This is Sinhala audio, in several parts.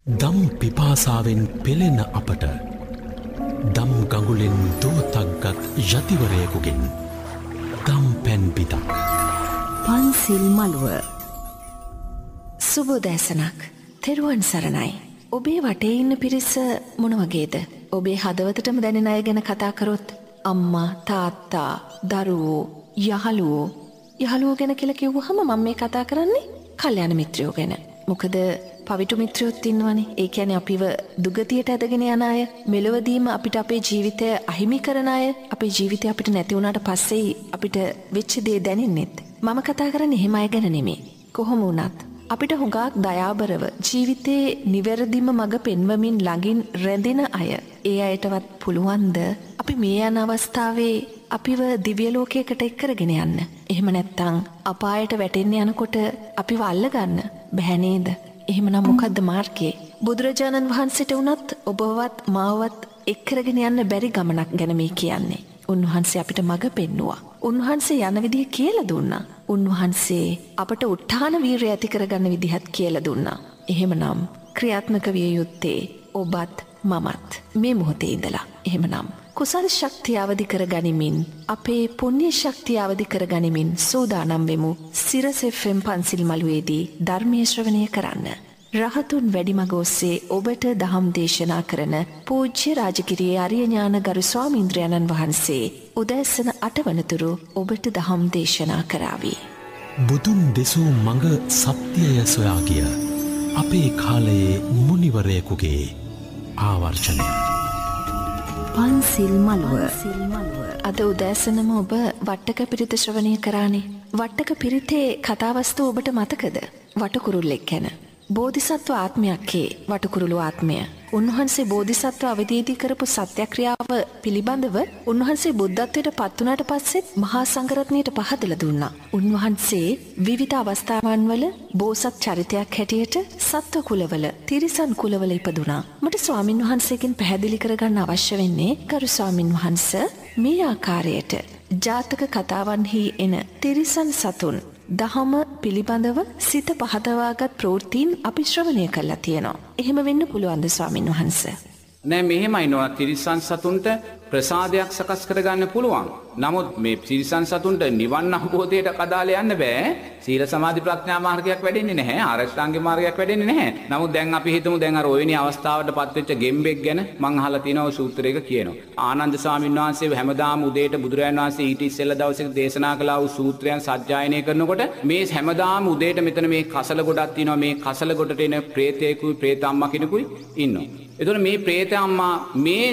දම් පිපාසාවෙන් පෙළෙන අපට දම් ගඟුලෙන් දෝතක්ගත් යතිවරයකුගෙන් දම් පැන් පිතක් පන්සිල් මළුව සුබෝදෑසනක් තෙරුවන් සරණයි. ඔබේ වටේ ඉන්න පිරිස මොන වගේද? ඔබේ හදවතටම දැනෙන අය ගැන කතා කරොත් අම්මා තාත්තා දරුවෝ යහළුවෝ ගැන කියලා කිව්වහම මම මේ කතා කරන්නේ කල්යාණ මිත්‍රයෝ ගැන. මොකද පවිටු මිත්‍රයොත් ඉන්නවනේ. ඒ කියන්නේ අපිව දුගතියට ඇදගෙන යන අය, මෙලොවදීම අපිට අපේ ජීවිතය අහිමි කරන අය, අපේ ජීවිතය අපිට නැති වුණාට පස්සේ අපිට වෙච්ච දේ දැනෙන්නෙත්. මම කතා කරන්නේ එහෙම අය ගැන නෙමෙයි. කොහොම වුණත් අපිට හුඟක් දයාබරව ජීවිතේ නිවැරදිම මඟ පෙන්වමින් ළඟින් රැඳෙන අය. ඒ අයටවත් පුළුවන්ද අපි මේ යන අවස්ථාවේ අපිව දිව්‍ය ලෝකයකට එක් කරගෙන යන්න? එහෙම නැත්නම් අපායට වැටෙන්න යනකොට අපිව අල්ලගන්න බැහැ නේද? එහෙමනම් මොකද්ද මාර්ගය? බුදුරජාණන් වහන්සේට වුණත් ඔබවත් මාවත් එක් කරගෙන යන්න බැරි ගමනක් ගැන මේ කියන්නේ. උන්වහන්සේ අපිට මඟ පෙන්නුවා. උන්වහන්සේ යන විදිහ කියලා දුන්නා. උන්වහන්සේ අපට උත්හාන වීරිය ඇති කරගන්න විදිහත් කියලා දුන්නා. එහෙමනම් ක්‍රියාත්මක විය යුත්තේ ඔබත් මමත් මේ මොහොතේ ඉඳලා. එහෙමනම් කුසල ශක්තිය අවදි කර ගනිමින් අපේ පුණ්‍ය ශක්තිය අවදි කර ගනිමින් සූදානම් වෙමු සිරස FM පන්සිල් මළුවේදී ධර්මයේ ශ්‍රවණය කරන්න. රහතුන් වැඩිමග ඔස්සේ ඔබට දහම් දේශනා කරන පූජ්‍ය රාජගිරියේ ආර්ය ඥාන ගරු ස්වාමීන්ද්‍රයන්න් වහන්සේ උදෑසන 8 වනතුරු ඔබට දහම් දේශනා කරાવી. බුදුන් දෙසූ මඟ සත්‍යය සොයා ගිය අපේ කාලයේ මුනිවරයෙකුගේ ආවර්ජනය. පන්සිල් මළුව. අද උදෑසනම ඔබ වට්ටක පිරිත ශ්‍රවණය කරානේ. වට්ටක පිරිතේ කතාවස්තු ඔබට මතකද? වටකුරුල්ලෙක් ගැන. බෝධිසත්ව ආත්මයක්ේ වටකුරුළු ආත්මය. උන්වහන්සේ බෝධිසත්ව අවදීදී කරපු සත්‍යක්‍රියාව පිළිබඳව උන්වහන්සේ බුද්ධත්වයට පත් වුණාට පස්සෙත් මහා සංඝරත්නයට පහදලා දුන්නා. උන්වහන්සේ විවිධ අවස්ථාවන් වල බෝසත් චරිතයක් හැටියට සත්ව කුලවල, තිරිසන් කුලවල ඉපදුනා. මට ස්වාමින් වහන්සේගෙන් පැහැදිලි කරගන්න අවශ්‍ය වෙන්නේ ගරු ස්වාමින් වහන්සේ මේ ආකාරයට ජාතක කතාවන්හි එන තිරිසන් සතුන් දහම පිළිබඳව සිත පහදවාගත් ප්‍රවෘත්තීන් අපි ශ්‍රවණය කරලා තියෙනවා. එහෙම වෙන්න පුළුවන්ද ස්වාමින් වහන්සේ? නෑ, මෙහෙමයි නෝ. තිරිසන් සතුන්ට ප්‍රසාදයක් සකස් කරගන්න පුළුවන්. නමුත් මේ තිරිසන් සතුන්ට නිවන් අවබෝධයට කදාල යන්න බෑ. සීල සමාධි ප්‍රඥා මාර්ගයක් වැඩෙන්නේ නැහැ. ආරෂ්ඨාංගික මාර්ගයක් වැඩෙන්නේ නැහැ. නමුත් දැන් අපි හිතමු දැන් අර ඔයවෙනි අවස්ථාවටපත් වෙච්ච ගෙම්බෙක් ගැන මං අහලා තියෙනවා සූත්‍රයක කියනවා. ආනන්ද ස්වාමීන් වහන්සේ හැමදාම උදේට බුදුරජාණන් වහන්සේ ඊට ඉස්සෙල්ලා දවසේ දේශනා කළා වූ සූත්‍රයන් සජ්ජායනය කරනකොට මේ හැමදාම උදේට මෙතන මේ කසල ගොඩක් තියෙනවා. මේ කසල ගොඩට එන ප්‍රේතයෙකුයි ප්‍රේතම්මා කෙනෙකුයි ඉන්නවා. එතකොට මේ ප්‍රේත අම්මා මේ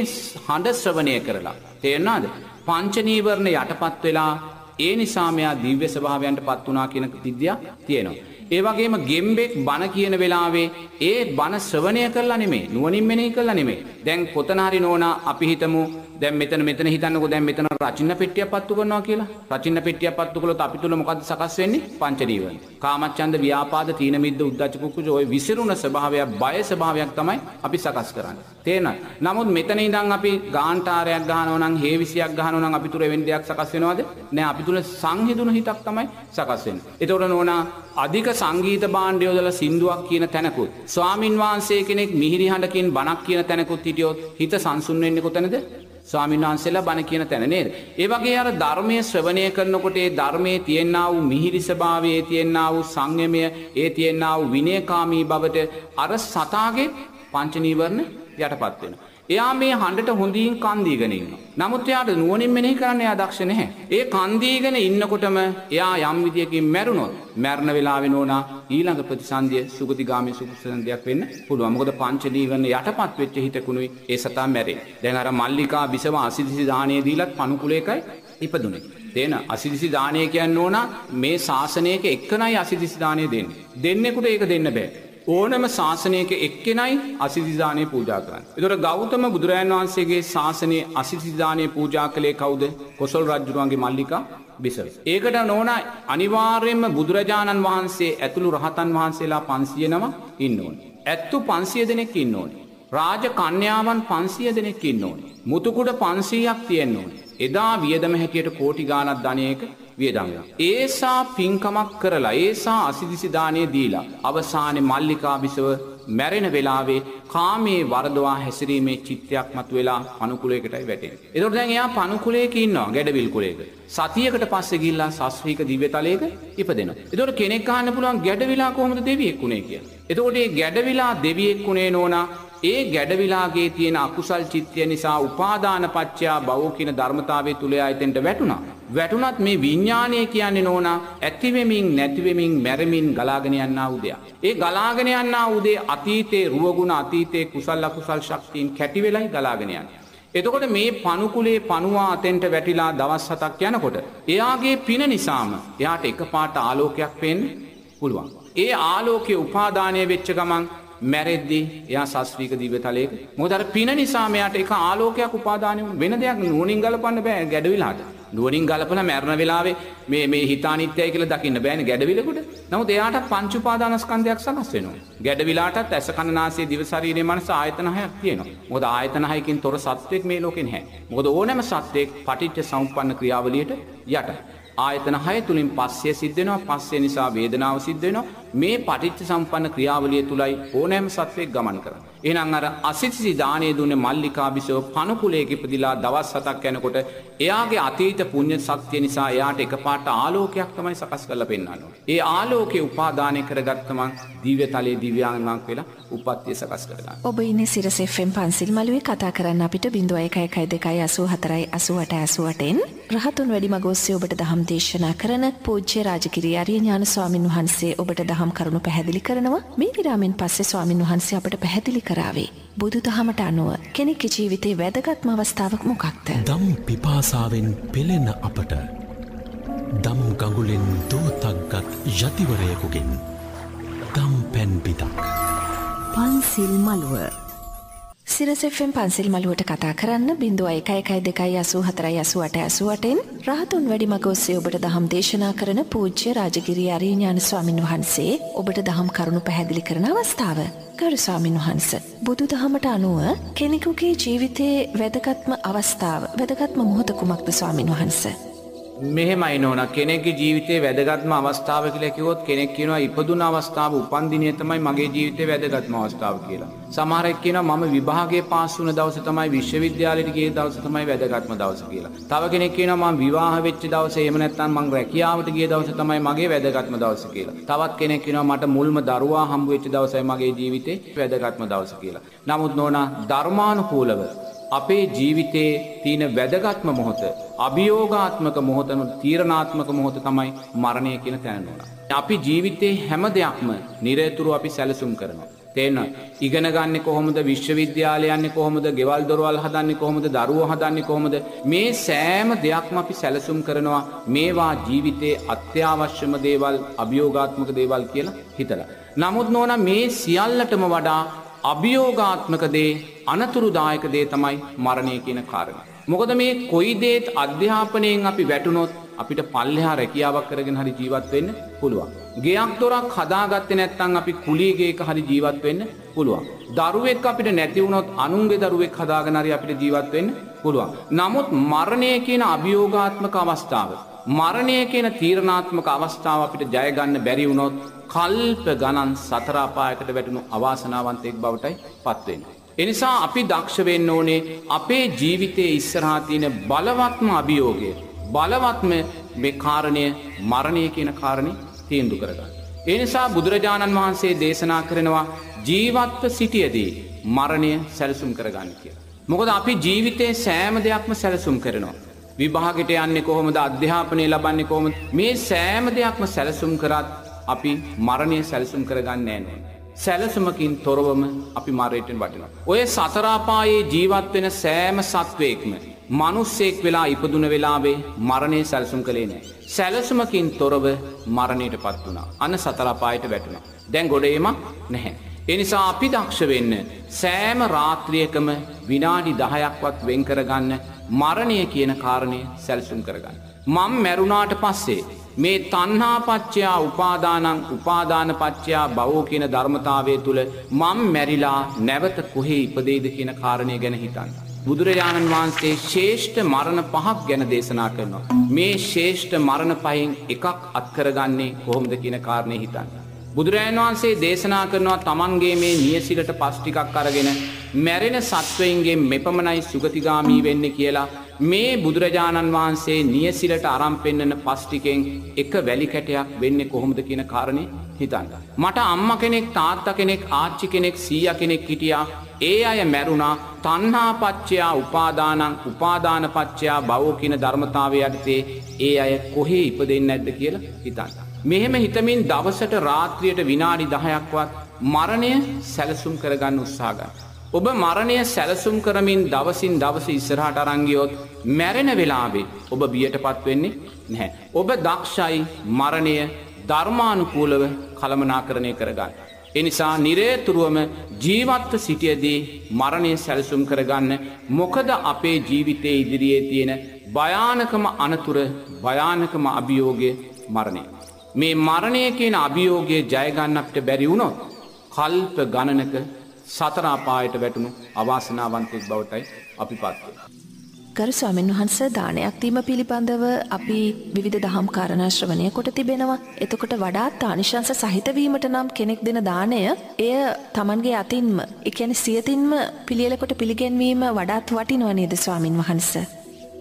හඬ ශ්‍රවණය කරලා තේරෙනවද? පංච නීවරණ යටපත් වෙලා ඒ නිසා මෙයා දිව්‍ය ස්වභාවයන්ට පත් වුණා කියන විද්‍යාව තියෙනවා. ඒ වගේම ගෙම්බෙක් බණ කියන වෙලාවේ ඒ බණ ශ්‍රවණය කරලා නෙමෙයි, නුවණින් මෙනෙහි කරලා නෙමෙයි. දැන් කොතන හරි නෝනා අපි හිතමු දැන් මෙතන හිතන්නකෝ දැන් මෙතන රචින්න පෙට්ටියක් පත්තු කරනවා කියලා. රචින්න පෙට්ටියක් පත්තු කළොත් අපි තුල මොකද්ද සකස් වෙන්නේ? පංච නීවරණ. කාමච්ඡන්ද, ව්‍යාපාද, තීන මිද්ද, උද්ධච්ච කුක්කුච ඔය විසිරුණ ස්වභාවයක්, බය ස්වභාවයක් තමයි අපි සකස් කරන්නේ. තේරෙනවද? නමුත් මෙතන ඉඳන් අපි ගාන්ටාරයක් ගහනවා නම්, හේවිසියක් ගහනවා නම් අපි තුල වෙන දෙයක් සකස් වෙනවද? නෑ, අපි තුල සංහිඳුන හිතක් තමයි සකස් වෙන්නේ. ඒතකොට නෝනා අධික සංගීත භාණ්ඩ යොදලා සින්දුවක් කියන තැනකුත්, ස්වාමින් වහන්සේ කෙනෙක් මිහිරි හඬකින් බණක් කියන තැනකුත් හිටියොත් හිත සංසුන් වෙන්නේ කොතනද? ස්වාමීන් වහන්සේලා බණ කියන තැන නේද? ඒ වගේ අර ධර්මයේ ශ්‍රවණය කරනකොට ඒ ධර්මයේ තියෙනා වූ මිහිරි ස්වභාවය, ඒ තියෙනා වූ සංයමය, ඒ තියෙනා වූ විනයකාමී බවට අර සතාගේ පංච නීවරණ යටපත් වෙනවා. එයා මේ හඬට හොඳින් කන් දීගෙන ඉන්නවා. නමුත් එයාට නුවණින් මෙනෙහි කරන්න එයා දක්ෂ නැහැ. ඒ කන් දීගෙන ඉන්නකොටම එයා යම් විදියකින් මැරුණොත්, මැරණ වෙලාවේ නෝනා ඊළඟ ප්‍රතිසන්දිය සුගතිගාමී සුඛසන්දියක් වෙන්න පුළුවන්. මොකද පංච නීවරණ යටපත් වෙච්ච හිතකුණුයි ඒ සතා මැරෙන්නේ. දැන් අර මල්ලිකා බිසව අසිදිසි දාණය දීලත් පණුකුලේකයි ඉපදුනේ. තේන අසිදිසි දාණය කියන්නේ නෝනා මේ ශාසනයක එක්කනයි අසිදිසි දාණය දෙන්නේ. දෙන්නෙකුට ඒක දෙන්න බෑ. ඕනම ශාසනයක එක්කෙනයි අසිදිසි දාණය පූජා කරන්නේ. ඒතර ගෞතම බුදුරජාණන් වහන්සේගේ ශාසනයේ අසිදිසි දාණය පූජා කළේ කවුද? කොසල් රජුගේ මල්ලිකා බිසව. ඒකට නෝනා අනිවාර්යයෙන්ම බුදුරජාණන් වහන්සේ ඇතුළු රහතන් වහන්සේලා 509 ඉන්න ඕනේ. ඇත්තු 500 දෙනෙක් ඉන්න ඕනේ. රාජ කන්‍යාවන් 500 දෙනෙක් ඉන්න ඕනේ. මුතුකුඩ 500ක් තියෙන්න ඕනේ. එදා වියදම හැටියට කෝටි ගාණක් ධනයක වියදම්. ඒසා පින්කමක් කරලා ඒසා අසිදිසි දාණය දීලා අවසානයේ මල්ලිකා බිසව මැරෙන වෙලාවේ කාමයේ වරදවා හැසිරීමේ චිත්තයක් මතුවලා පණුකුලයකටයි වැටෙන්නේ. ඒතකොට දැන් එයා පණුකුලයක ඉන්නවා ගැඩවිල් කුලයක. සතියකට පස්සේ ගිහිල්ලා සස්ත්‍රීක දිව්‍යතලයක ඉපදෙනවා. ඒතකොට කෙනෙක් අහන්න පුළුවන් ගැඩවිලා කොහොමද දෙවියෙක් වුනේ කියලා. එතකොට මේ ගැඩවිලා දෙවියෙක් වුනේ නෝනා ඒ ගැඩවිලාගේ තියෙන අකුසල් චිත්තය නිසා උපාදාන පත්‍යා භව කියන ධර්මතාවයේ තුල ආයතෙන්ට වැටුණා. වැටුණත් මේ විඥානය කියන්නේ නෝනා ඇති වෙමින් නැති වෙමින් මැරෙමින් ගලාගෙන යනා උදයක්. ඒ ගලාගෙන යනා උදේ අතීතේ රුවගුණ අතීතේ කුසල අකුසල් ශක්තියින් කැටි වෙලයි ගලාගෙන යන්නේ. එතකොට මේ පණුකුලේ පණුවා අතෙන්ට වැටිලා දවස් 7ක් යනකොට එයාගේ පින නිසාම එයාට එකපාරට ආලෝකයක් පේන්න පුළුවන්. ඒ ආලෝකයේ උපාදානය වෙච්ච ගමන් මැරෙද්දී එයා ශාස්ත්‍රීය දිව්‍යතලයක මොකද අර පින නිසා මෙයාට එක ආලෝකයක් උපාදානය වෙන දෙයක් නුවණින් ගලපන්න බෑ ගැඩවිලාට. නුවණින් ගලපලා මරණ වෙලාවේ මේ හිතානිත්‍යයි කියලා දකින්න බෑනේ ගැඩවිලකට. නමුත් එයාට පංච උපාදානස්කන්ධයක් සකස් වෙනවා. ගැඩවිලාටත් ඇස කන නාසය දිව ශරීරයේ මනස ආයතන හයක් තියෙනවා. මොකද ආයතන හයකින් තොර සත්වෙක් මේ ලෝකේ නැහැ. මොකද ඕනෑම සත්වෙක් පටිච්ච සමුප්පන්න ක්‍රියාවලියට යටයි. ආයතන හය තුලින් පස්සේ සිද්ධ වෙනවා. පස්සේ නිසා වේදනාව සිද්ධ වෙනවා. මේ පටිච්ච සම්පන්න ක්‍රියාවලිය තුලයි ඕනෑම සත්වෙක් ගමන් කරන්නේ. එහෙනම් අර අසිතසි දාණය දුන්නේ මල්ලිකාබිසව පණුකුලයක ඉපදිලා දවස් 7ක් යනකොට එයාගේ අතීත පුණ්‍ය ශක්තිය නිසා එයාට එකපාරට ආලෝකයක් තමයි සකස් කරලා පෙන්වන්නේ. ඒ ආලෝකේ උපාදානය කරගත්තම දිව්‍යතලයේ දිව්‍යාංගනාවක් වෙලා උප්පත්තිය සකස් කරගන්නවා. ඔබ ඉන්නේ සිරස FM පන්සිල් මළුවේ කතා කරන්න අපිට 0112848888න් රහතුන් වැඩිමග ඔස්සේ ඔබට දහම් දේශනා කරන පූජ්‍ය රාජගිරිය ආර්ය ඥාන ස්වාමින් වහන්සේ ඔබට දහම් කරුණු පැහැදිලි කරනවා. මේ විරාමෙන් පස්සේ ස්වාමින් වහන්සේ අපට පැහැදිලි කරාවේ බුදුදහමට අනුව කෙනෙකුගේ ජීවිතේ වැදගත්ම අවස්ථාවක් මොකක්ද? දම් පිපාසාවෙන් පෙළෙන අපට දම් ගඟුලෙන් දෝතක්ගත් යතිවරයෙකුගෙන් දම් පැන් පිටක් පන්සිල් මළුව සිරස FM පන්සිල් මළුවට කතා කරන්න 0112848888න් රහතුන් වැඩිමග ඔස්සේ ඔබට දහම් දේශනා කරන පූජ්‍ය රාජගිරිය ආර්ය ඥාන ස්වාමින් වහන්සේ ඔබට දහම් කරුණු පැහැදිලි කරන අවස්ථාව. ගරු ස්වාමින් වහන්සේ බුදුදහමට අනුව කෙනෙකුගේ ජීවිතයේ වැදගත්ම අවස්ථාව වැදගත්ම මොහොත කුමක්ද ස්වාමින් වහන්සේ? මෙහෙමයි නෝනා කෙනෙක්ගේ ජීවිතේ වැදගත්ම අවස්ථාව කියලා කිව්වොත් කෙනෙක් කියනවා ඉපදුන අවස්ථාව උපන් දිනය තමයි මගේ ජීවිතේ වැදගත්ම අවස්ථාව කියලා. සමහරෙක් කියනවා මම විභාගයේ පාස් වුණ දවස තමයි විශ්වවිද්‍යාලයට ගිය දවස තමයි වැදගත්ම දවස කියලා. තව කෙනෙක් කියනවා මම විවාහ වෙච්ච දවසේ එහෙම නැත්නම් මම රැකියාවට ගිය දවස තමයි මගේ වැදගත්ම දවස කියලා. තවත් කෙනෙක් කියනවා මට මුල්ම දරුවා හම්බ වෙච්ච දවසයි මගේ ජීවිතේ වැදගත්ම දවස කියලා. නමුත් නෝනා ධර්මානුකූලව අපේ ජීවිතයේ තියෙන වැදගත්ම මොහොත අභියෝගාත්මක මොහොතන තීරණාත්මක මොහොත තමයි මරණය කියන තැන නෝනා. අපි ජීවිතේ හැම දෙයක්ම නිරතුරු අපි සැලසුම් කරනවා. තේරෙනවද? ඉගෙන ගන්න කොහොමද? විශ්වවිද්‍යාලය යන්නේ කොහොමද? ගෙවල් දොරවල් හදන්නේ කොහොමද? දරුවෝ හදන්නේ කොහොමද? මේ සෑම දෙයක්ම අපි සැලසුම් කරනවා. මේවා ජීවිතේ අත්‍යවශ්‍යම දේවල්, අභියෝගාත්මක දේවල් කියලා හිතලා. නමුත් නෝනා මේ සියල්ලටම වඩා අභියෝගාත්මක දේ අනතුරුදායක දේ තමයි මරණය කියන කාරණය. මොකද මේ කොයි දේත් අධ්‍යාපනයෙන් අපි වැටුනොත් අපිට පල්ලෙහා රැකියාවක් කරගෙන හරි ජීවත් වෙන්න පුළුවන්. ගෙයක් දොරක් හදාගත්තේ නැත්නම් අපි කුලී ගෙයක හරි ජීවත් වෙන්න පුළුවන්. දරුවෙක් අපිට නැති වුණොත් අනුන්ගේ දරුවෙක් හදාගෙන හරි අපිට ජීවත් වෙන්න පුළුවන්. නමුත් මරණය කියන අභියෝගාත්මක අවස්ථාව, මරණය කියන තීරණාත්මක අවස්ථාව අපිට ජය ගන්න බැරි වුණොත් කල්ප ගණන් සතර අපායකට වැටුණු අවාසනාවන්තයෙක් බවටයි පත් වෙන්නේ. එනිසා අපි දක්ෂ වෙන්න ඕනේ අපේ ජීවිතයේ ඉස්සරහා තියෙන බලවත්ම අභියෝගය, බලවත්ම මේ කාරණය මරණය කියන කාරණේ තීන්දුව කරගන්න. ඒ නිසා බුදුරජාණන් වහන්සේ දේශනා කරනවා ජීවත්ව සිටියදී මරණය සැලසුම් කරගන්න කියලා. මොකද අපි ජීවිතයේ සෑම දෙයක්ම සැලසුම් කරනවා. විභාගයට යන්නේ කොහොමද? අධ්‍යාපනය ලබන්නේ කොහොමද? මේ සෑම දෙයක්ම සැලසුම් කරත් අපි මරණය සැලසුම් කරගන්නේ නැහැ. සැලසුමකින් තොරවම අපි මරණයට වටිනවා. ඔය සතර අපායේ ජීවත් වෙන සෑම සත්වයක්ම මිනිස්සෙක් වෙලා ඉපදුන වෙලාවේ මරණය සැලසුම් කළේ නැහැ. සැලසුමකින් තොරව මරණයටපත් වුණා. අන්න සතර අපායට වැටුණා. දැන් ගොඩේමක් නැහැ. ඒ නිසා අපි දක්ෂ වෙන්න සෑම රාත්‍රියකම විනාඩි 10ක්වත් වෙන් කරගන්න මරණය කියන කාරණය සැලසුම් කරගන්න. මම මැරුණාට පස්සේ මේ තණ්හාපච්චයා උපාදානං උපාදානපච්චයා භවෝ කියන ධර්මතාවය තුල මම මැරිලා නැවත කොහේ ඉපදෙයිද කියන කාරණය ගැන හිතන්න. බුදුරජාණන් වහන්සේ ශ්‍රේෂ්ඨ මරණ 5ක් ගැන දේශනා කරනවා. මේ ශ්‍රේෂ්ඨ මරණ 5න් එකක් අත්කරගන්නේ කොහොමද කියන කාරණේ හිතන්න. බුදුරජාණන් වහන්සේ දේශනා කරනවා තමන්ගේ මේ නියසිලට පස් ටිකක් අරගෙන මැරෙන සත්වයින්ගේ මෙපමණයි සුගතිගාමී වෙන්නේ කියලා මේ බුදුරජාණන් වහන්සේ නියසිලට අරන් පෙන්නන පස් ටිකෙන් එක වැලි කැටයක් වෙන්නේ කොහොමද කියන කාරණේ හිතන්න. මට අම්මා කෙනෙක් තාත්තා කෙනෙක් ආච්චි කෙනෙක් සීයා කෙනෙක් හිටියා. ඒ අය මැරුණා තණ්හා පච්චයා උපාදානං උපාදාන පච්චයා භවෝ කියන ධර්මතාවය යටතේ ඒ අය කොහේ ඉපදෙන්නේ නැද්ද කියලා හිතන්න. මෙහෙම හිතමින් දවසට රාත්‍රියට විනාඩි 10ක්වත් මරණය සැලසුම් කරගන්න උත්සාහ ගන්න. ඔබ මරණය සැලසුම් කරමින් දවසින් දවස ඉස්සරහට අරන් ගියොත් මැරෙන වෙලාවේ ඔබ බියටපත් වෙන්නේ නැහැ. ඔබ දක්ෂයි මරණය ධර්මානුකූලව කළමනාකරණය කරගන්න. ඒ නිසා නිරේතුරුවම ජීවත්ව සිටියදී මරණය සැලසුම් කරගන්න. මොකද අපේ ජීවිතයේ ඉදිරියේ තියෙන භයානකම අනතුර භයානකම අභියෝගය මරණය. මේ මරණය කියන අභියෝගය ජය ගන්න අපිට බැරි වුණොත් කල්ප ගණනක සතර අපායට වැටුණු අවාසනාවන්තයෙක් බවටයි අපිපත් වෙන්නේ. ගරු ස්වාමීන් වහන්ස දානයක් දීම පිළිබඳව අපි විවිධ දහම් කාරණා ශ්‍රවණය කොට තිබෙනවා. එතකොට වඩාත් ආනිශංස සහිත වීමට නම් කෙනෙක් දෙන දාණය එය Tamanගේ අතින්ම, ඒ කියන්නේ සියතින්ම පිළියෙල කොට පිළිගැන්වීම වඩාත් වටිනවා නේද ස්වාමින් වහන්සේ?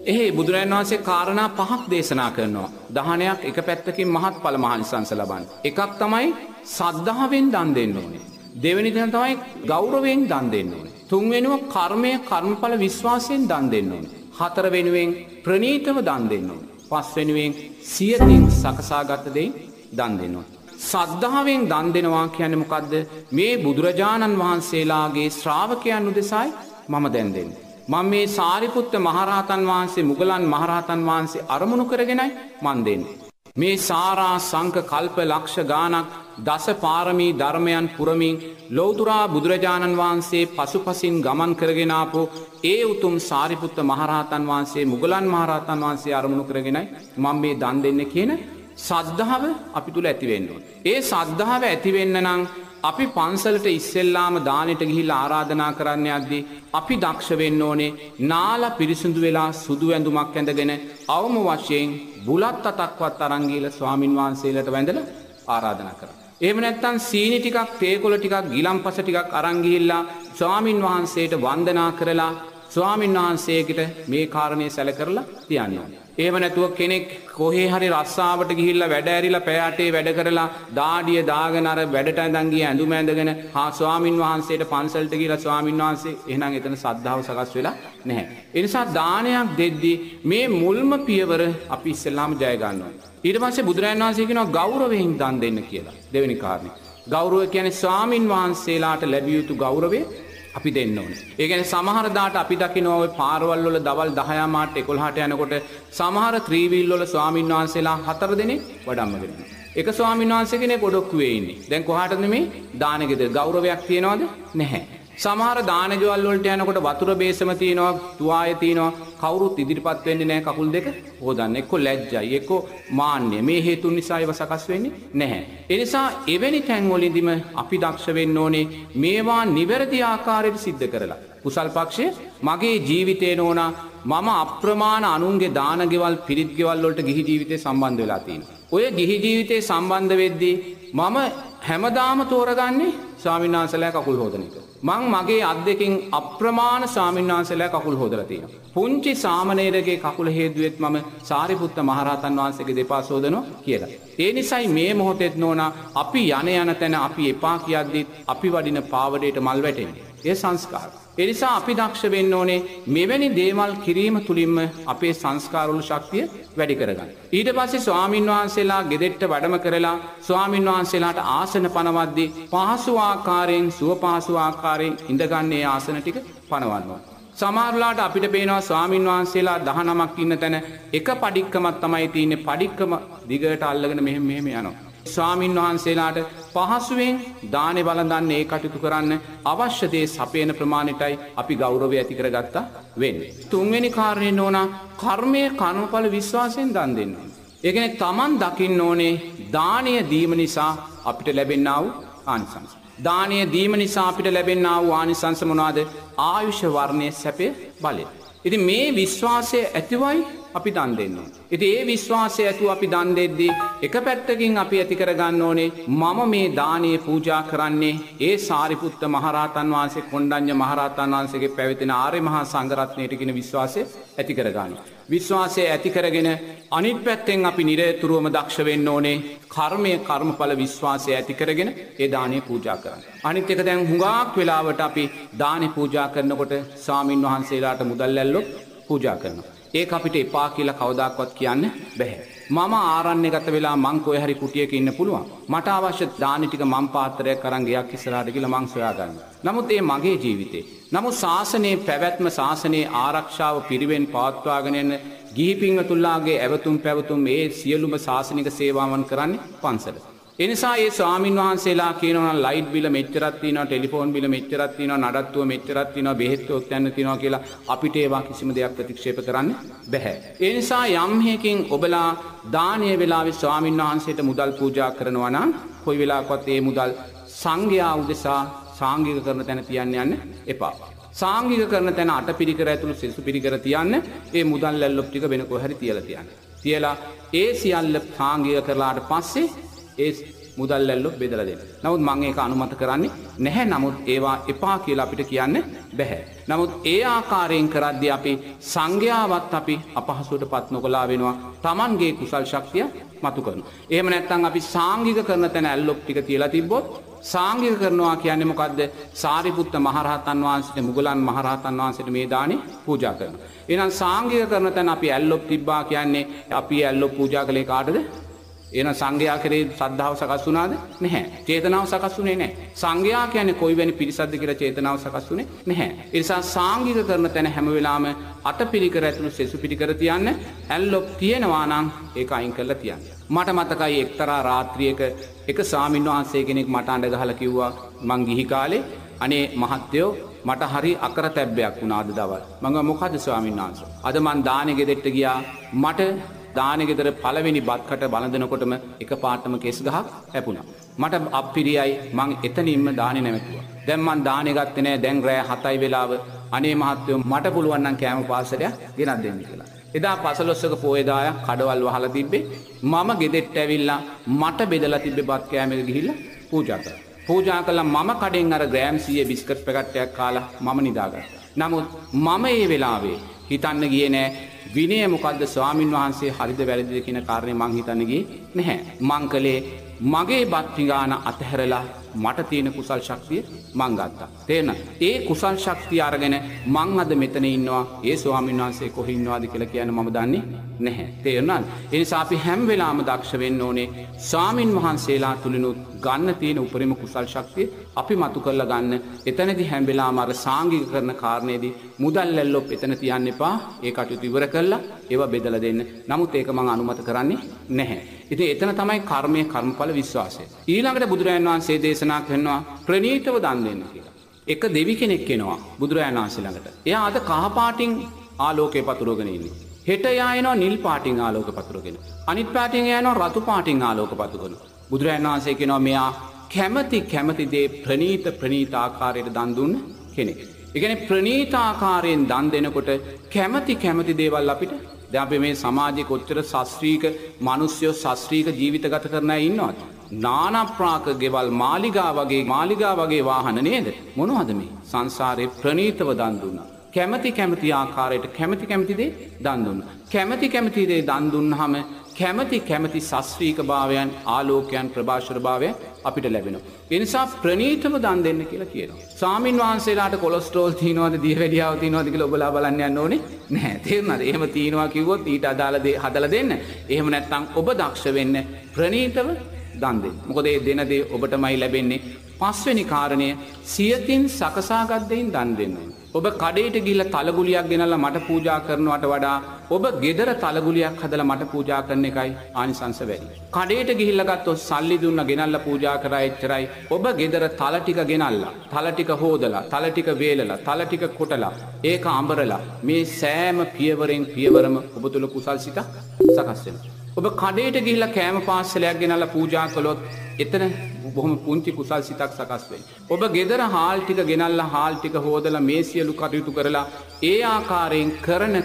එහේ බුදුරජාණන් වහන්සේ කාරණා පහක් දේශනා කරනවා. දහනයක් එක පැත්තකින් මහත්ඵල මහානිසංස ලබන්න. එකක් තමයි සද්ධාවෙන් දන් දෙන්න ඕනේ. දෙවෙනි දේ තමයි ගෞරවයෙන් දන් දෙන්න ඕනේ. තුන්වෙනිව කර්මය කර්මඵල විශ්වාසයෙන් දන් දෙන්න ඕනේ. හතර වෙනුවෙන් ප්‍රණීතව දන් දෙන්න ඕනේ. පස් වෙනුවෙන් සියතින් සකසාගත් දෙයින් දන් දෙන්න ඕනේ. සද්ධාවෙන් දන් දෙනවා කියන්නේ මොකද්ද? මේ බුදුරජාණන් වහන්සේලාගේ ශ්‍රාවකයන් උදෙසායි මම දැන් දෙන්නේ. මම මේ සාරිපුත්ත මහරහතන් වහන්සේ මුගලන් මහරහතන් වහන්සේ අරමුණු කරගෙනයි මන් දෙන්නේ. මේ සාරා සංක කල්ප ලක්ෂ ගානක් දස පාරමී ධර්මයන් පුරමින් ලෞතුරා බුදුරජාණන් වහන්සේ පසුපසින් ගමන් කරගෙන ආපු ඒ උතුම් සාරිපුත්ත මහරහතන් වහන්සේ මුගලන් මහරහතන් වහන්සේ අරමුණු කරගෙනයි මම මේ දන් දෙන්නේ කියන සද්ධාව අපි තුල ඇති වෙන්න ඕනේ. ඒ සද්ධාව ඇති වෙන්න නම් අපි පන්සලට ඉස්සෙල්ලාම දානෙට ගිහිල්ලා ආරාධනා කරන්න යද්දී අපි දක්ෂ වෙන්න ඕනේ නාලා පිරිසිදු වෙලා සුදු ඇඳුමක් ඇඳගෙන අවම වශයෙන් බුලත් අතක්වත් අරන් ගිහලා ස්වාමින් වහන්සේලාට වැඳලා ආරාධනා කරන්න. එහෙම නැත්නම් සීනි ටිකක් තේකොළ ටිකක් ගිලම්පස ටිකක් අරන් ගිහිල්ලා ස්වාමින් වහන්සේට වන්දනා කරලා ස්වාමින් වහන්සේකට මේ කාරණේ සැලකරලා තියන්න ඕනේ. එහෙම නැතුව කෙනෙක් කොහේ හරි රස්සාවට ගිහිල්ලා වැඩ ඇරිලා පැයටේ වැඩ කරලා දාඩිය දාගෙන අර වැඩට ඇඳන් ගිය ඇඳුම ඇඳගෙන ස්වාමින් වහන්සේට පන්සලට ගිහිල්ලා ස්වාමින් වහන්සේ එහෙනම් එතන සද්ධාව සකස් වෙලා නැහැ. ඒ නිසා දානයක් දෙද්දී මේ මුල්ම පියවර අපි ඉස්සෙල්ලාම ජය ගන්න ඕනේ. ඊට පස්සේ බුදුරජාණන් වහන්සේ කියනවා ගෞරවයෙන් දන් දෙන්න කියලා. දෙවෙනි කාරණේ. ගෞරවය කියන්නේ ස්වාමින් වහන්සේලාට ලැබිය යුතු ගෞරවය අපි දෙන්න ඕනේ. ඒ කියන්නේ සමහර දාට අපි දකිනවා ඔය පාරවල් වල දවල් 10 මාට 11ට යනකොට සමහර ත්‍රිවිල් වල ස්වාමින් වහන්සේලා 4 දෙනෙක් වඩම්මගෙන යනවා. එක ස්වාමින් වහන්සේ කෙනෙක් ඔඩොක්කුවේ ඉන්නේ. දැන් කොහාටද මේ දාන ගෙදර ගෞරවයක් තියනවද? නැහැ. සමහර දාන ගෙවල් වලට යනකොට වතුර බේසම තියෙනවා, තුවාය තියෙනවා. කවුරුත් ඉදිරිපත් වෙන්නේ නැහැ කකුල් දෙක හොදන්න. එක්ක ලැජ්ජයි, එක්ක මාන්නය. මේ හේතුන් නිසා ඒව සකස් වෙන්නේ නැහැ. ඒ නිසා එවැනි තැන් වලදීම අපි දක්ෂ වෙන්න ඕනේ මේවා නිවැරදි ආකාරයට සිද්ධ කරලා. කුසල් පක්ෂයේ මගේ ජීවිතේ නෝනා මම අප්‍රමාණ අනුන්ගේ දාන ගෙවල් පිරිත් ගෙවල් වලට ගිහි ජීවිතේ සම්බන්ධ වෙලා තියෙනවා. ඔය ගිහි ජීවිතේ සම්බන්ධ වෙද්දී මම හැමදාම තෝරගන්නේ ස්වාමීන් වහන්සේලා කකුල් හොදන එක. මං මගේ අත් දෙකෙන් අප්‍රමාණ ස්වාමීන් වහන්සේලා කකුල් හොදලා තියෙනවා. පුංචි සාමණේරගේ කකුල හේදුවෙත් මම සාරිපුත්ත මහරහතන් වහන්සේගේ දෙපා සෝදනවා කියලා. ඒ නිසායි මේ මොහොතේත් නෝනා අපි යන තැන අපි එපා කියද්දි අපි වඩින පාවඩේට මල් වැටෙන්නේ. ඒ සංස්කාර. ඒ නිසා අපි දක්ෂ වෙන්න ඕනේ මෙවැනි දේවල් කිරීම තුලින්ම අපේ සංස්කාරවල ශක්තිය වැඩි කරගන්න. ඊට පස්සේ ස්වාමින් වහන්සේලා ගෙදෙට්ට වැඩම කරලා ස්වාමින් වහන්සේලාට ආසන පනවද්දී පහසු ආකාරයෙන් සුව පහසු ආකාරයෙන් ඉඳගන්නේ ආසන ටික පනවනවා. සමහරලාට අපිට පේනවා ස්වාමින් වහන්සේලා 19ක් ඉන්න තැන එක පඩික්කමක් තමයි තියෙන්නේ. පඩික්කම දිගට අල්ලගෙන මෙහෙම යනවා. ස්වාමින් වහන්සේලාට පහසුවෙන් දානේ බලඳන්න ඒ කටයුතු කරන්න අවශ්‍ය දේ සපයන ප්‍රමාණයටයි අපි ගෞරවය ඇති කරගත්තා වෙන්නේ. තුන්වෙනි කාරණේ නෝනා කර්මයේ කර්මඵල විශ්වාසයෙන් දන් දෙන්න. ඒ කියන්නේ Taman දකින්න ඕනේ දානීය දීම නිසා අපිට ලැබෙනා වූ ආනිසංස. දානීය දීම නිසා අපිට ලැබෙනා වූ ආනිසංස මොනවාද? ආයුෂ වර්ණයේ සැපේ බලය. ඉතින් මේ විශ්වාසය ඇතිවයි අපි දන් දෙන්න ඕනේ. ඉතින් ඒ විශ්වාසය ඇතුව අපි දන් දෙද්දී එක පැත්තකින් අපි ඇති කරගන්න ඕනේ මම මේ දානීය පූජා කරන්නේ ඒ සාරිපුත්ත මහරහතන් වහන්සේ කොණ්ඩඤ්ඤ මහරහතන් වහන්සේගේ පැවතින ආර්ය මහා සංඝරත්නයට කියන විශ්වාසය ඇති කරගන්න. විශ්වාසය ඇති කරගෙන අනිත් පැත්තෙන් අපි නිරතුරුවම දක්ෂ වෙන්න ඕනේ කර්මය කර්මඵල විශ්වාසය ඇති කරගෙන ඒ දානීය පූජා කරන්න. අනිත් එක දැන් හුඟක් වෙලාවට අපි දානීය පූජා කරනකොට ස්වාමින් වහන්සේලාට මුදල් ඇල්ලුවොත් පූජා කරනවා. ඒක අපිට එපා කියලා කවදාකවත් කියන්න බෑ. මම ආරණ්‍යගත වෙලා මං කොහේ හරි කුටියක ඉන්න පුළුවන්. මට අවශ්‍ය දානි ටික මං පාත්‍රයක් අරන් ගියක් ඉස්සරහට ගිහලා මං සොයා ගන්නවා. නමුත් ඒ මගේ ජීවිතේ. නමුත් ශාසනයේ පැවැත්ම ශාසනයේ ආරක්ෂාව පිරිවෙන් පවත්වාගෙන යන ගිහි පින්වතුන්ලාගේ ඇවතුම් පැවතුම් මේ සියලුම ශාසනික සේවාවන් කරන්නේ පන්සල. ඒ නිසා ඒ ස්වාමින් වහන්සේලා කියනවා ලයිට් බිල මෙච්චරක් තියෙනවා, ටෙලිෆෝන් බිල මෙච්චරක් තියෙනවා, නඩත්තුව මෙච්චරක් තියෙනවා, බෙහෙත් ඔත් යන්න තියෙනවා කියලා අපිට ඒවා කිසිම දෙයක් ප්‍රතික්ෂේප කරන්න බෑ. ඒ නිසා යම් හේකින් ඔබලා දානීය වෙලාවේ ස්වාමින් වහන්සේට මුදල් පූජා කරනවා නම් කොයි වෙලාවකවත් ඒ මුදල් සංඝයා උදෙසා සාංගික කරන තැන තියන්න යන්න එපා. සාංගික කරන තැන අටපිරිකර ඇතුළු සිසු පිරිකර තියන්න ඒ මුදල් ඇල්ලොප් ටික වෙන කොහේ හරි තියලා තියන්න. තියලා ඒ සියල්ල සාංගික කරලාට පස්සේ ඒ මුදල් ඇල්ලොප් බෙදලා දෙන්න. නමුත් මම ඒක අනුමත කරන්නේ නැහැ. නමුත් ඒවා එපා කියලා අපිට කියන්න බෑ. නමුත් ඒ ආකාරයෙන් කරද්දී අපි සංඝයාවත් අපි අපහසුවටපත් නොකලා වෙනවා. Tamanගේ කුසල් ශක්තිය මතු කරනවා. එහෙම නැත්නම් අපි සාංගික කරන තැන ඇල්ලොප් ටික තියලා තිබ්බොත් සාංගික කරනවා කියන්නේ මොකද්ද? සාරිපුත්ත මහරහතන් වහන්සේට මුගලන් මහරහතන් වහන්සේට මේ දානේ පූජා කරනවා. එහෙනම් සාංගික කරන තැන අපි ඇල්ලොප් තිබ්බා කියන්නේ අපි ඇල්ලොප් පූජා කළේ කාටද? එහෙනම් සංඝයා කෙරේ ශ්‍රද්ධාව සකස් වුණාද? නැහැ. චේතනාව සකස් වුණේ නැහැ. සංඝයා කියන්නේ කොයි වෙනි පිරිසක්ද කියලා චේතනාව සකස් වුණේ නැහැ. ඒ නිසා සාංගික කරන තැන හැම වෙලාවෙම අටපිරිකර ඇතුළු සෙසු පිරිකර තියන්න. ඇල්ලොප් තියෙනවා නම් ඒක අයින් කරලා තියන්න. මට මතකයි එක්තරා රාත්‍රියක එක ස්වාමීන් වහන්සේ කෙනෙක් මට අඬ ගහලා කිව්වා මං ගිහි කාලේ අනේ මහත්තයෝ මට හරි අකරතැබ්බයක් වුණා අද දවල්. මම මොකද ස්වාමීන් වහන්සේ? අද මං දානෙ ගෙදෙට්ට ගියා. මට දානෙ ගෙදර පළවෙනි බත්කට බලඳනකොටම එකපාරටම කෙස් ගහක් හැපුණා. මට අප්පිරියයි මං එතනින්ම දානෙ නැවතුවා. දැන් මං දානෙ ගත්තේ නැහැ. දැන් රෑ 7යි වෙලාව. අනේ මහත්තයෝ මට පුළුවන් නම් කෑම පාර්සලයක් ගෙනත් දෙන්න කියලා. එදා පසළොස්වක පෝය දායක් කඩවල් වහලා තිබ්බේ. මම ගෙදෙට්ට ඇවිල්ලා මට බෙදලා තිබ්බේ බත් කෑමක ගිහිල්ලා පූජා කරා. පූජා කළා මම කඩෙන් අර ග්‍රෑම් 100 බිස්කට් පැකට්ටයක් කාලා මම නිදාගත්තා. නමුත් මම ඒ වෙලාවේ හිතන්න ගියේ නෑ විනය මොකද්ද ස්වාමින් වහන්සේ හරිද වැරදිද කියන කාරණේ මං හිතන්න ගියේ නැහැ. මං කලේ මගේ බත් පිඟාන අතහැරලා මට තියෙන කුසල් ශක්තිය මං ගත්තා. තේරෙනවද? ඒ කුසල් ශක්තිය අරගෙන මං අද මෙතන ඉන්නවා. ඒ ස්වාමීන් වහන්සේ කොහේ ඉන්නවද කියලා කියන්න මම දන්නේ නැහැ. තේරෙනවද? ඒ නිසා අපි හැම වෙලාවම දක්ෂ වෙන්න ඕනේ ස්වාමින් වහන්සේලා තුලිනුත් ගන්න තියෙන උපරිම කුසල් ශක්තිය අපි මතු කරලා ගන්න. එතනදී හැම වෙලාවම අර සාංගික කරන කාරණේදී මුදල් ඇල්ලොප් එතන තියන්න එපා. ඒ කටයුතු ඉවර කරලා ඒවා බෙදලා දෙන්න. නමුත් ඒක මං අනුමත කරන්නේ නැහැ. ඉතින් එතන තමයි කර්මයේ කර්මඵල විශ්වාසය. ඊළඟට බුදුරජාණන් වහන්සේ දේශනා කරනවා ප්‍රණීතව දන් දෙන්න කියලා. එක දෙවි කෙනෙක් එනවා බුදුරජාණන් වහන්සේ ළඟට. එයා අද කහ පාටින් ආලෝකේ පතුරවගෙන ඉන්නේ. හෙට එයා එනවා නිල් පාටින් ආලෝක පතුරවගෙන. අනිත් පාටින් එයා එනවා රතු පාටින් ආලෝක පතුරවගෙන. බුදුරජාණන් වහන්සේ කියනවා මෙයා කැමැති දේ ප්‍රණීත ආකාරයට දන් දුන්න කෙනෙක්. ඒ කියන්නේ ප්‍රණීත ආකාරයෙන් දන් දෙනකොට කැමැති දේවල් අපිට දැන් අපි මේ සමාජයේ කොච්චර ශාස්ත්‍රීය මිනිස්සු ශාස්ත්‍රීය ජීවිත ගත කරන අය ඉන්නවද? නානා ප්‍රාක ගෙවල් මාලිගා වගේ වාහන නේද? මොනවද මේ? සංසාරේ ප්‍රණීතව දන් දුන්නා. කැමැති ආකාරයට කැමැති දේ දන් දුන්නා. කැමැති දේ දන් දුන්නාම කැමැති ශාස්ත්‍රීය භාවයන් ආලෝකයන් ප්‍රභාෂර භාවයන් අපිට ලැබෙනවා. ඒ නිසා ප්‍රණීතව දන් දෙන්න කියලා කියනවා. ස්වාමින් වහන්සේලාට කොලෙස්ටරෝල් තියනවද දියවැඩියාව තියනවද කියලා ඔබලා බලන්න යන්න ඕනේ නැහැ. තේරුණාද? එහෙම තියනවා කිව්වොත් ඊට අදාළ දේ හදලා දෙන්න. එහෙම නැත්නම් ඔබ දක්ෂ වෙන්න ප්‍රණීතව දන් දෙන්න. මොකද මේ දෙන දේ ඔබටමයි ලැබෙන්නේ. පස්වෙනි කාරණය සියතින් සකසාගත් දෙයින් දන් දෙන්න. ඔබ කඩේට ගිහිල්ලා තලගුලියක් ගෙනල්ලා මට පූජා කරනවට වඩා ඔබ ගෙදර තලගුලියක් හදලා මට පූජා කරන එකයි ආනිසංස වැඩි. කඩේට ගිහිල්ලා ගත්තොත් සල්ලි දුන්නා ගෙනල්ලා පූජා කරා එච්චරයි. ඔබ ගෙදර තල ටික ගෙනල්ලා, තල ටික හොදලා, තල ටික වේලලා, තල ටික කොටලා, ඒක අඹරලා මේ සෑම පියවරම ඔබ තුල කුසල් සිත සකස් වෙනවා. ඔබ කඩේට ගිහිල්ලා කෑම පාර්සලයක් ගෙනල්ලා පූජා කළොත් එතන බොහොම පුංචි කුසල් සිතක් සකස් වෙයි. ඔබ ගෙදර හාල් ටික ගෙනල්ලා හාල් ටික හොදලා මේ සියලු කටයුතු කරලා ඒ ආකාරයෙන්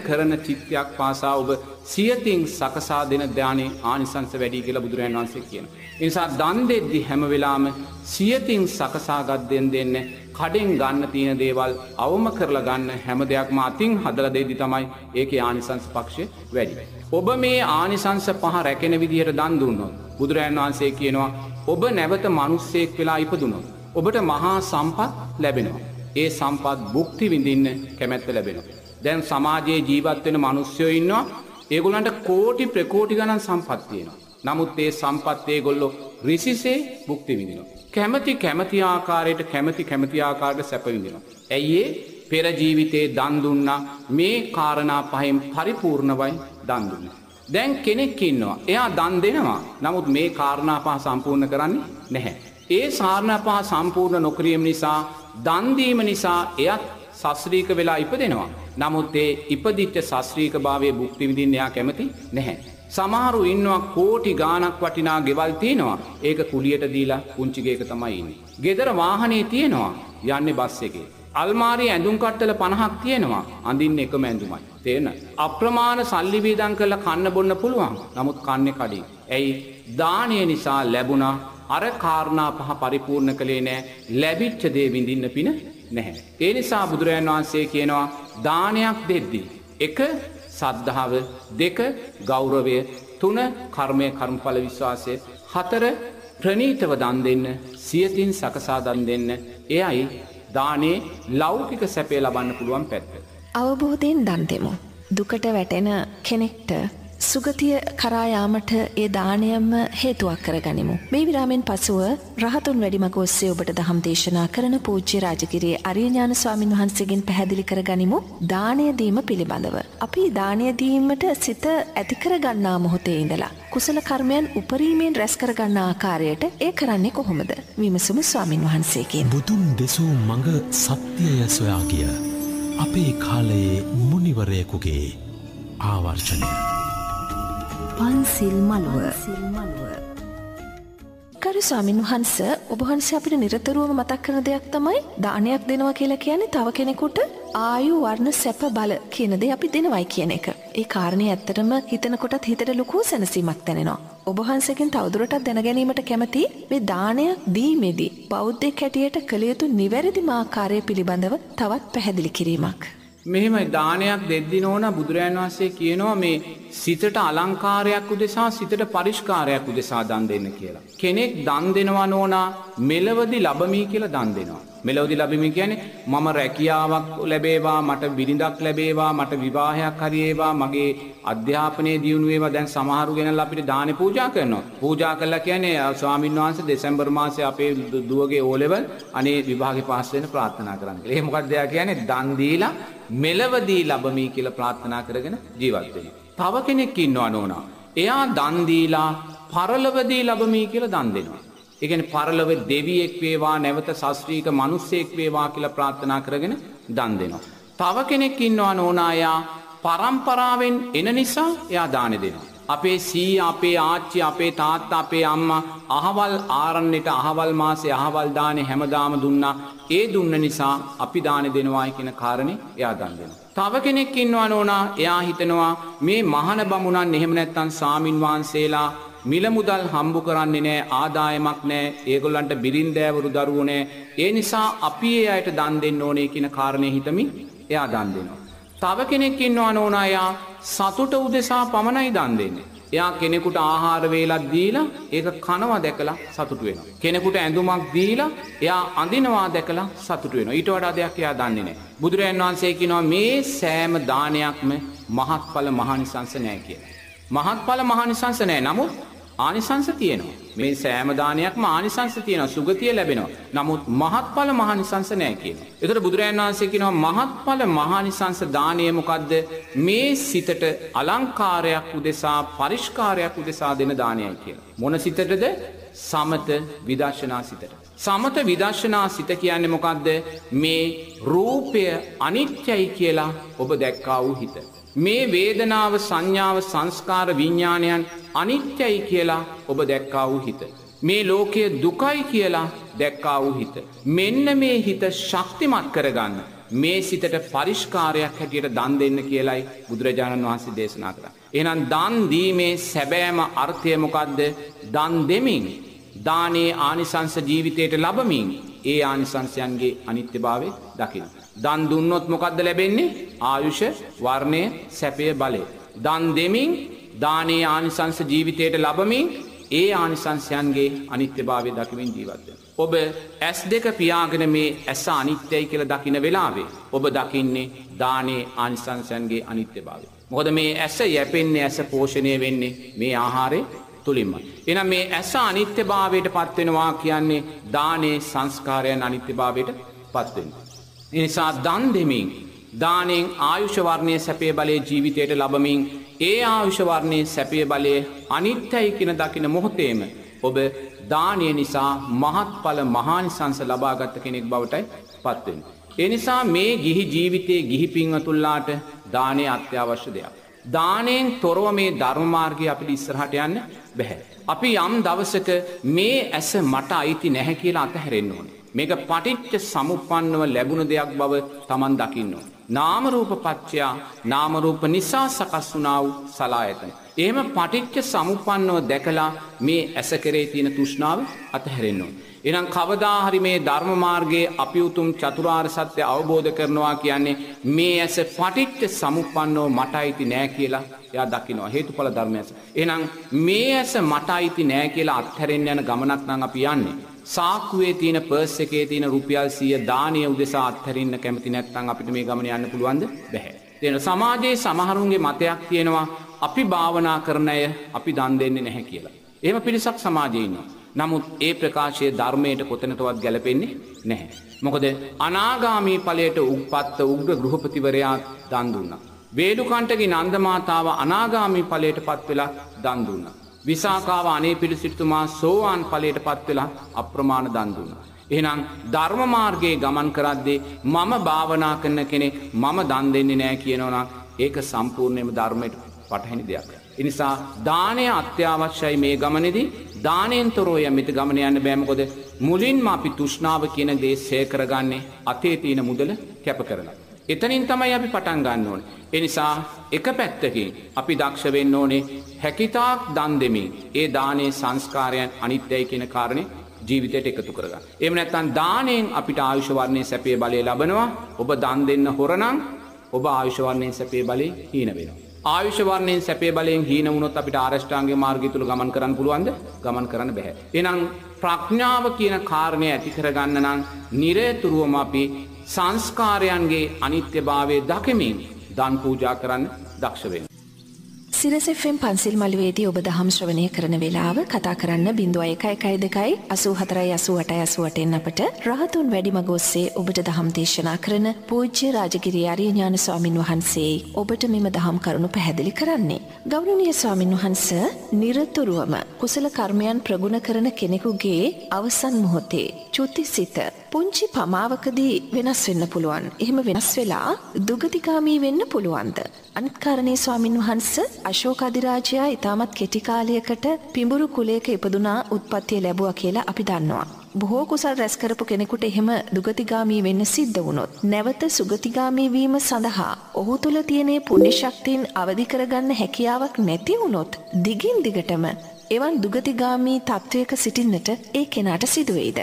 කරන චිත්තයක් පාසා ඔබ සියතින් සකසා දෙන දානේ ආනිසංස වැඩි කියලා බුදුරජාණන් වහන්සේ කියනවා. ඒ නිසා දන් දෙද්දි හැම වෙලාවෙම සියතින් සකසාගත් දෙන්න කඩෙන් ගන්න තියෙන දේවල් අවම කරලා ගන්න හැම දෙයක්ම අතින් හදලා දෙද්දි තමයි ඒකේ ආනිසංස පක්ෂය වැඩි. ඔබ මේ ආනිසංස පහ රැකෙන විදිහට දන් දුන්නොත් බුදුරජාණන් වහන්සේ කියනවා ඔබ නැවත මිනිස්සෙක් වෙලා ඉපදුනොත් ඔබට මහා සම්පත් ලැබෙනවා. ඒ සම්පත් භුක්ති විඳින්න කැමැත්ත ලැබෙනවා. දැන් සමාජයේ ජීවත් වෙන මිනිස්සුයෝ ඉන්නවා. ඒගොල්ලන්ට කෝටි ප්‍රකෝටි ගණන් සම්පත් තියෙනවා. නමුත් ඒ සම්පත් ඒගොල්ලෝ රිසිසේ භුක්ති විඳිනවා. කැමති ආකාරයට සැප විඳිනවා. ඇයි ඒ පෙර ජීවිතේ දන් දුන්නා මේ කාරණා පහෙන් පරිපූර්ණවයි දන් දුන්නා. දැන් කෙනෙක් ඉන්නවා. එයා දන් දෙනවා. නමුත් මේ කාරණා පහ සම්පූර්ණ කරන්නේ නැහැ. ඒ කාරණා පහ සම්පූර්ණ නොකිරීම නිසා දන් දීම නිසා එයත් සස්ත්‍රීක වෙලා ඉපදෙනවා. නමුත් ඒ ඉපදිච්ච සස්ත්‍රීක භාවයේ භුක්ති විඳින්න එයා කැමති නැහැ. සමහරු ඉන්නවා කෝටි ගාණක් වටිනා ගෙවල් තියෙනවා. ඒක කුලියට දීලා පුංචි ගේක තමයි ඉන්නේ. ගෙදර වාහනේ තියෙනවා. යන්නේ බස් එකේ. අල්මාරියේ ඇඳුම් කට්ටල 50ක් තියෙනවා. අඳින්න එකම ඇඳුමයි. තේරෙනවද? අප්‍රමාණ සල්ලි වේදම් කරලා කන්න බොන්න පුළුවන්. නමුත් කන්නේ කඩින්. ඇයි? දානය නිසා ලැබුණා. අර කාරණා පහ පරිපූර්ණ කළේ නැහැ. ලැබිච්ච දේ විඳින්න පින නැහැ. ඒ නිසා බුදුරජාණන් වහන්සේ කියනවා දානයක් දෙද්දී 1 සද්ධාව, 2 ගෞරවය, 3 කර්මය කර්මඵල විශ්වාසය, 4 ප්‍රණීතව දන් දෙන්න, සියතින් සකසා දන් දෙන්න. එයයි දානේ ලෞකික සැපේ ලබන්න පුළුවන් පැත්ත. අවබෝධයෙන් දන් දෙමු. දුකට වැටෙන කෙනෙක්ට සුගතිය කරා යාමට ඒ දානයම හේතුවක් කරගනිමු. මේ විරාමෙන් පසුව රහතුන් වැඩිමග ඔස්සේ ඔබට දහම් දේශනා කරන පූජ්‍ය රාජගිරියේ අරියඥාන ස්වාමින් වහන්සේගෙන් පැහැදිලි කරගනිමු දානය දීම පිළිබඳව. අපි දානය දීමට සිත ඇති කරගන්නා මොහොතේ ඉඳලා කුසල කර්මයන් උපරිමයෙන් රැස් කරගන්නා ආකාරයට ඒ කරන්නේ කොහොමද? විමසමු ස්වාමින් වහන්සේගෙන්. බුදුන් දෙසූ මඟ සත්‍යය සොයා ගිය අපේ කාලයේ මුනිවරයෙකුගේ ආවර්ජනය. පන්සිල් මළුව. කරු ස්වාමින් වහන්ස, ඔබ වහන්සේ අපිට නිරතුරුවම මතක් කරන දෙයක් තමයි දානයක් දෙනවා කියලා කියන්නේ තව කෙනෙකුට ආයු වර්ණ සැප බල කියන දේ අපි දෙනවයි කියන එක. ඒ කාරණේ ඇත්තටම හිතනකොටත් හිතට ලොකු සැනසීමක් දැනෙනවා. ඔබ වහන්සේගෙන් තවදුරටත් දැන ගැනීමට කැමති මේ දානයක් දීමේදී බෞද්ධයෙක් හැටියට කළ යුතු නිවැරදිම ආකාරය පිළිබඳව තවත් පැහැදිලි කිරීමක්. මෙහෙමයි දානයක් දෙද්දි නෝනා බුදුරජාණන් වහන්සේ කියනවා මේ සිතට අලංකාරයක් උදෙසා සිතට පරිස්කාරයක් උදෙසා දන් දෙන්න කියලා. කෙනෙක් දන් දෙනවා නෝනා මෙලවදි ලැබමි කියලා දන් දෙනවා. මෙලවදි ලැබෙමි කියන්නේ මම රැකියාවක් ලැබේවා, මට බිරිඳක් ලැබේවා, මට විවාහයක් හරි වේවා, මගේ අධ්‍යාපනයේ දියුණුව වේවා. දැන් සමහරු ගෙනල්ලා අපිට දානේ පූජා කරනවා. පූජා කළා කියන්නේ ස්වාමීන් වහන්සේ දෙසැම්බර් මාසේ අපේ දුවගේ O level අනේ විභාගේ පාස් වෙන්න ප්‍රාර්ථනා කරන්න කියලා. ඒ මොකක්ද එයා කියන්නේ? දන් දීලා මෙලවදී ලැබමි කියලා ප්‍රාර්ථනා කරගෙන ජීවත් වෙනවා. තව කෙනෙක් ඉන්නවා නෝනා. එයා දන් දීලා පරලොවදී ලැබමි කියලා දන් දෙනවා. ඒ කියන්නේ පරලොව දෙවියෙක් වේවා, නැවත ශාස්ත්‍රීය මිනිසෙක් වේවා කියලා ප්‍රාර්ථනා කරගෙන දන් දෙනවා. තව කෙනෙක් ඉන්නවා නෝනා. එයා පරම්පරාවෙන් එන නිසා එයා දාන දෙනවා. අපේ සීයා, අපේ ආච්චි, අපේ තාත්තා, අපේ අම්මා අහවල් ආරණ්‍යට අහවල් මාසේ අහවල් දානේ හැමදාම දුන්නා. ඒ දුන්න නිසා අපි දාන දෙනවායි කියන කාරණේ එයා දන් දෙනවා. තව කෙනෙක් ඉන්නවා නෝනා. එයා හිතනවා මේ මහාන බමුණන් එහෙම නැත්තම් සාමින් වහන්සේලා මිල මුදල් හම්බු කරන්නේ නැහැ, ආදායමක් නැහැ, ඒගොල්ලන්ට බිරින්දෑවරු දරුවෝ නැහැ. ඒ නිසා අපි ඒ අයට දන් දෙන්න ඕනේ කියන කාරණේ හිතමින් එයා දන් දෙනවා. තව කෙනෙක් ඉන්නවා නෝනා. එයා සතුට උදෙසා පමණයි දන් දෙන්නේ. එයා කෙනෙකුට ආහාර වේලක් දීලා ඒක කනවා දැකලා සතුටු වෙනවා. කෙනෙකුට ඇඳුමක් දීලා එයා අඳිනවා දැකලා සතුටු වෙනවා. ඊට වඩා දෙයක් එයා දන්නේ නැහැ. බුදුරජාණන් වහන්සේ කියනවා මේ සෑම දානයක්ම මහත්ඵල මහානිසංස නැහැ කියලා. මහත්ඵල මහානිසංස නැහැ. නමුත් ආනිසංස තියෙනවා. මේ සෑම දානයක්ම ආනිසංස තියෙනවා. සුගතිය ලැබෙනවා. නමුත් මහත්ඵල මහානිසංස නැහැ කියනවා. ඒතර බුදුරජාණන් වහන්සේ කියනවා මහත්ඵල මහානිසංස දානය මොකද්ද? මේ සිතට අලංකාරයක් උදෙසා, පරිස්කාරයක් උදෙසා දෙන දානයයි කියලා. මොන සිතටද? සමත විදර්ශනා සිතට. සමත විදර්ශනා සිත කියන්නේ මොකද්ද? මේ රූපය අනිත්‍යයි කියලා ඔබ දැක්කා වූ හිත. මේ වේදනාව, සංඥාව, සංස්කාර, විඥානයන් අනිත්‍යයි කියලා ඔබ දැක්කා වූ හිත. මේ ලෝකයේ දුකයි කියලා දැක්කා වූ හිත. මෙන්න මේ හිත ශක්තිමත් කරගන්න. මේ සිතට පරිෂ්කාරයක් හැටියට දන් දෙන්න කියලයි බුදුරජාණන් වහන්සේ දේශනා කරා. එහෙනම් දන් දීමේ සැබෑම අර්ථය මොකද්ද? දන් දෙමින් දානේ ආනිසංස ජීවිතයට ලැබමින් ඒ ආනිසංසයන්ගේ අනිත්‍යභාවය දකින්න. දන් දුන්නොත් මොකද්ද ලැබෙන්නේ? ආයුෂ, වර්ණය, සැපය, බලය. දන් දෙමින් දානේ ආනිසංස ජීවිතයට ලැබමින් ඒ ආනිසංසයන්ගේ අනිත්‍යභාවය දකිමින් ජීවත් වෙනවා. ඔබ S2 පියාගෙන මේ ඇස අනිත්‍යයි කියලා දකින වෙලාවේ ඔබ දකින්නේ දානේ ආනිසංසයන්ගේ අනිත්‍යභාවය. මොකද මේ ඇස යැපෙන්නේ, ඇස පෝෂණය වෙන්නේ මේ ආහාරය තුලින්මයි. එහෙනම් මේ ඇස අනිත්‍යභාවයට පත් වෙනවා කියන්නේ දානේ සංස්කාරයන් අනිත්‍යභාවයට පත් වෙනවා. ඒ නිසා දන් දෙමින් දානෙන් ආයුෂ වර්ණයේ සැපේ බලයේ ජීවිතයට ලැබමින් ඒ ආයුෂ වර්ණයේ සැපේ බලයේ අනිත්‍යයි කියන දකින මොහොතේම ඔබ දානය නිසා මහත්ඵල මහානිසංස ලබාගත් කෙනෙක් බවටයි පත් වෙන්නේ. ඒ නිසා මේ ගිහි ජීවිතයේ ගිහි පින්වතුන්ලාට දානය අත්‍යවශ්‍ය දෙයක්. දානෙන් තොරව මේ ධර්ම මාර්ගය අපිට ඉස්සරහට යන්න බෑ. අපි යම් දවසක මේ ඇස මට අයිති නැහැ කියලා අතහැරෙන්න ඕනේ. මේක පටිච්ච සමුප්පන්නව ලැබුණ දෙයක් බව Taman දකින්න ඕනේ. නාම රූප පත්‍ය නාම රූප නිසා සකස් වුණා වූ සලආයතන. එහෙම පටිච්ච සමුප්පන්නව දැකලා මේ ඇස කෙරේ තියෙන තෘෂ්ණාව අතහැරෙන්න ඕනේ. එහෙනම් කවදා හරි මේ ධර්ම මාර්ගයේ අපි උතුම් චතුරාර්ය සත්‍ය අවබෝධ කරනවා කියන්නේ මේ ඇස පටිච්ච සමුප්පන්නව මට අයිති නෑ කියලා එයා දකිනවා. හේතුඵල ධර්මයස. එහෙනම් මේ ඇස මට අයිති නෑ කියලා අත්හැරෙන්න යන ගමනක් නම් අපි යන්නේ. සාක්කුවේ තියෙන පර්ස් එකේ තියෙන රුපියල් 100 දානීය උදෙසා අත්හැරින්න කැමති නැත්නම් අපිට මේ ගමන යන්න පුළුවන්ද? බැහැ. එතන සමාජයේ සමහරුන්ගේ මතයක් තියෙනවා අපි භාවනා කරන අය අපි දන් දෙන්නේ නැහැ කියලා. එහෙම පිරිසක් සමාජයේ ඉන්නවා. නමුත් ඒ ප්‍රකාශයේ ධර්මයට කොතනටවත් ගැලපෙන්නේ නැහැ. මොකද අනාගාමී ඵලයට උප්පත්ත උග්‍ර ගෘහපතිවරයා දන් දුන්නා. වේලුකණ්ඨගේ නන්ද මාතාව අනාගාමී ඵලයටපත් වෙලා දන් දුන්නා. විසාකාව අනේ පිළිසිටුමා සෝවාන් ඵලයට පත් වෙලා අප්‍රමාණ දන් දුන්නා. එහෙනම් ධර්ම මාර්ගයේ ගමන් කරද්දී මම භාවනා කරන කෙනෙක් මම දන් දෙන්නේ නැහැ කියනවා නම් ඒක සම්පූර්ණයෙන්ම ධර්මයට පටහැනි දෙයක්. ඒ නිසා දානය අත්‍යවශ්‍යයි මේ ගමනේදී. දානෙන් තොරව යමිට ගමන යන්න බෑ. මොකද මුලින්ම අපි තෘෂ්ණාව කියන දේ ෂේ කරගන්නේ අතේ තියෙන මුදල කැප කරලා. එතනින් තමයි අපි පටන් ගන්න ඕනේ. ඒ නිසා එක පැත්තකින් අපි දක්ෂ වෙන්න ඕනේ හැකිතාක් දන් දෙමින් ඒ දානේ සංස්කාරයන් අනිත්‍යයි කියන කාරණේ ජීවිතයට එකතු කරගන්න. එහෙම නැත්නම් දාණයෙන් අපිට ආයුෂ වර්ණයේ සැපේ බලය ලැබෙනවා. ඔබ දන් දෙන්න හොරනම් ඔබ ආයුෂ වර්ණයේ සැපේ බලේ හීන වෙනවා. ආයුෂ වර්ණයෙන් සැපේ බලයෙන් හීන වුණොත් අපිට ආරෂ්ඨාංග මාර්ගය තුල ගමන් කරන්න පුළුවන්ද? ගමන් කරන්න බෑ. එහෙනම් ප්‍රඥාව කියන කාරණය ඇති කරගන්න නම් නිරතුරුවම අපි සංස්කාරයන්ගේ අනිත්‍යභාවය දකිමින් දන් පූජා කරන්න දක්ෂ වෙන්න. සිරස FM පන්සිල් මළුවේදී ඔබ දහම් ශ්‍රවණය කරන වේලාව කතා කරන්න 0112 84 88 එන්න අපට රහතුන් වැඩිමග ඔස්සේ ඔබට දහම් දේශනා කරන පූජ්‍ය රාජගිරි ආර්ය ඥාන ස්වාමින් වහන්සේ ඔබට මෙම දහම් කරුණු පැහැදිලි කරන්නේ. ගෞරවනීය ස්වාමින් වහන්සේ නිරතුරුවම කුසල කර්මයන් ප්‍රගුණ කරන කෙනෙකුගේ අවසන් මොහොතේ චුතිසිත පුංචි පමාවකදී වෙනස් වෙන්න පුළුවන්. එහෙම වෙනස් වෙලා දුගතිගාමී වෙන්න පුළුවන්ද? අනිත් කාරණේ ස්වාමින් වහන්සේ අශෝක අධිරාජයා ඊටමත් කෙටි කාලයකට පිඹුරු කුලයක ඉපදුනා උත්පත්තිය ලැබුවා කියලා අපි දන්නවා. බොහෝ කුසල් රැස් කරපු කෙනෙකුට එහෙම දුගතිගාමී වෙන්න සිද්ධ වුණොත් නැවත සුගතිගාමී වීම සඳහා ඔහු තුල තියෙන පුණ්‍ය ශක්තියින් අවදි කරගන්න හැකියාවක් නැති වුණොත් දිගින් දිගටම එවන් දුගතිගාමී තත්වයක සිටින්නට ඒ කෙනාට සිදු වෙයිද?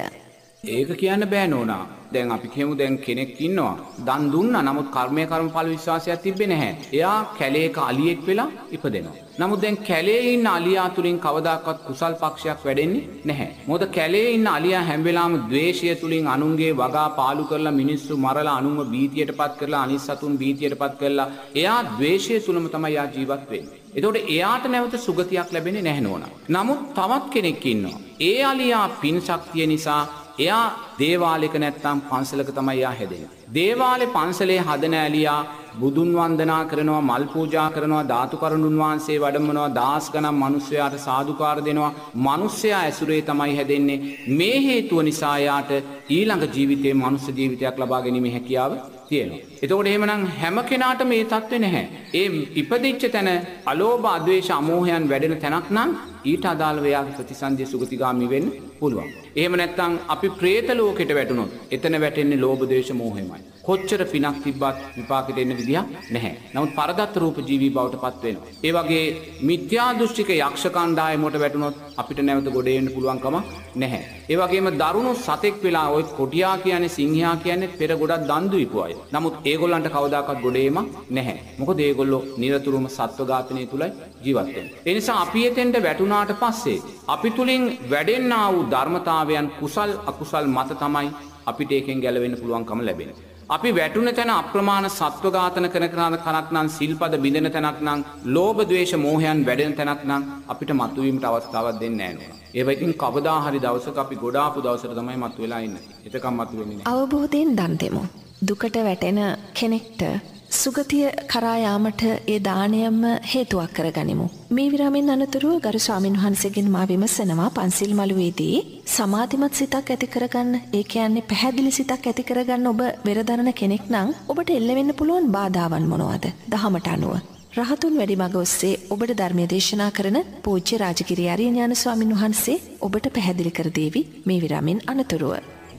ඒක කියන්න බෑ නෝනා. දැන් අපි කියමු දැන් කෙනෙක් ඉන්නවා දන් දුන්නා නමුත් කර්මඵල විශ්වාසයක් තිබ්බේ නැහැ. එයා කැලේක අලියෙක් වෙලා ඉපදෙනවා. නමුත් දැන් කැලේ ඉන්න අලියා තුලින් කවදාකවත් කුසල් පක්ෂයක් වැඩෙන්නේ නැහැ. මොකද කැලේ ඉන්න අලියා හැම වෙලාවෙම ද්වේෂය තුලින් අනුන්ගේ වගා පාලු කරලා මිනිස්සු මරලා අනුන්ව බීතියටපත් කරලා අනිත් සතුන් බීතියටපත් කරලා එයා ද්වේෂය තුලම තමයි යා ජීවත් වෙන්නේ. එතකොට එයාට නැවත සුගතියක් ලැබෙන්නේ නැහැ නෝනා. නමුත් තවත් කෙනෙක් ඉන්නවා. ඒ අලියා පින් ශක්තිය නිසා එයා දේවාලයක නැත්තම් පන්සලක තමයි එයා හැදෙන්නේ. දේවාලේ පන්සලේ හදන ඇලියා බුදුන් වන්දනා කරනවා, මල් පූජා කරනවා, ධාතු කරුණුන් වහන්සේ වඩම්මනවා, දාස් ගණන් මිනිස්සයාට සාදුකාර දෙනවා. මිනිස්සයා ඇසුරේ තමයි හැදෙන්නේ. මේ හේතුව නිසා එයාට ඊළඟ ජීවිතේ මනුස්ස ජීවිතයක් ලබා ගැනීමේ හැකියාව තියෙනවා. එතකොට එහෙමනම් හැම කෙනාටම මේ தත්ත්වේ නැහැ. ඒ ඉපදිච්ච තැන අලෝභ අද්වේෂ අමෝහයන් වැඩෙන තැනක් නම් ඊට අදාළව යාගේ ප්‍රතිසන්දිය සුගතිගාමි වෙන්න පුළුවන්. එහෙම නැත්නම් අපි പ്രേත ලෝකෙට වැටුණොත් එතන වැටෙන්නේ ලෝභ ද්වේෂ මෝහයමයි. කොච්චර පිනක් තිබ්බත් විපාකෙට එන්න විදියක් නැහැ. නමුත් පරදත්ත රූප ජීවී බවට පත් වෙනවා. ඒ වගේ මිත්‍යා දෘෂ්ටික යක්ෂ කණ්ඩායමකට වැටුණොත් අපිට නැවත ගොඩ එන්න පුළුවන් කම නැහැ. ඒ වගේම දරුණු සතෙක් වෙලා ওই කොටියා කියන්නේ සිංහයා කියන්නේ පෙර ගොඩක් දන් දීපු අය. නමුත් ඒගොල්ලන්ට කවදාකවත් ගොඩ එීමක් නැහැ. මොකද ඒගොල්ලෝ නිරතුරුවම සත්ව ඝාතනය තුලයි ජීවත් වෙන්නේ. ඒ නිසා අපි එතෙන්ට වැටුණාට පස්සේ අපි තුලින් වැඩෙන්නා වූ ධර්මතාවයන් කුසල් අකුසල් මත තමයි අපිට ඒකෙන් ගැලවෙන්න පුළුවන්කම ලැබෙන්නේ. අපි වැටුන තැන අප්‍රමාණ සත්ව ඝාතන කරන තැනක් නම් සිල්පද බිඳෙන තැනක් නම් ලෝභ ද්වේෂ මෝහයන් වැඩෙන තැනක් නම් අපිට මතුවීමට අවස්ථාවක් දෙන්නේ නැහැ නෝනා. ඒ වයිකින් කවදා හරි දවසක අපි ගොඩාපු දවසට තමයි මතුවලා ඉන්නේ. එතකම් මතුවෙන්නේ නැහැ. අවබෝධයෙන් දන් දෙමු. දුකට වැටෙන කෙනෙක්ට සුගතිය කරා යාමට ඒ දානයම හේතුවක් කරගනිමු. මේ විරාමෙන් අනතුරුව ගරු ස්වාමින් වහන්සේගෙන් මා විමසනවා පන්සිල් මළුවේදී සමාධිමත් සිතක් ඇති කරගන්න, ඒ කියන්නේ පැහැදිලි සිතක් ඇති කරගන්න ඔබ වෙරදරන කෙනෙක් නම් ඔබට එල්ල වෙන්න පුළුවන් බාධාවන් මොනවද? දහමට අනුව රහතුන් වැඩිමග ඔස්සේ ඔබට ධර්මය දේශනා කරන පූජ්‍ය රාජගිරිය ආර්ය ඥාන ස්වාමින් වහන්සේ ඔබට පැහැදිලි කර දේවි මේ විරාමෙන් අනතුරුව.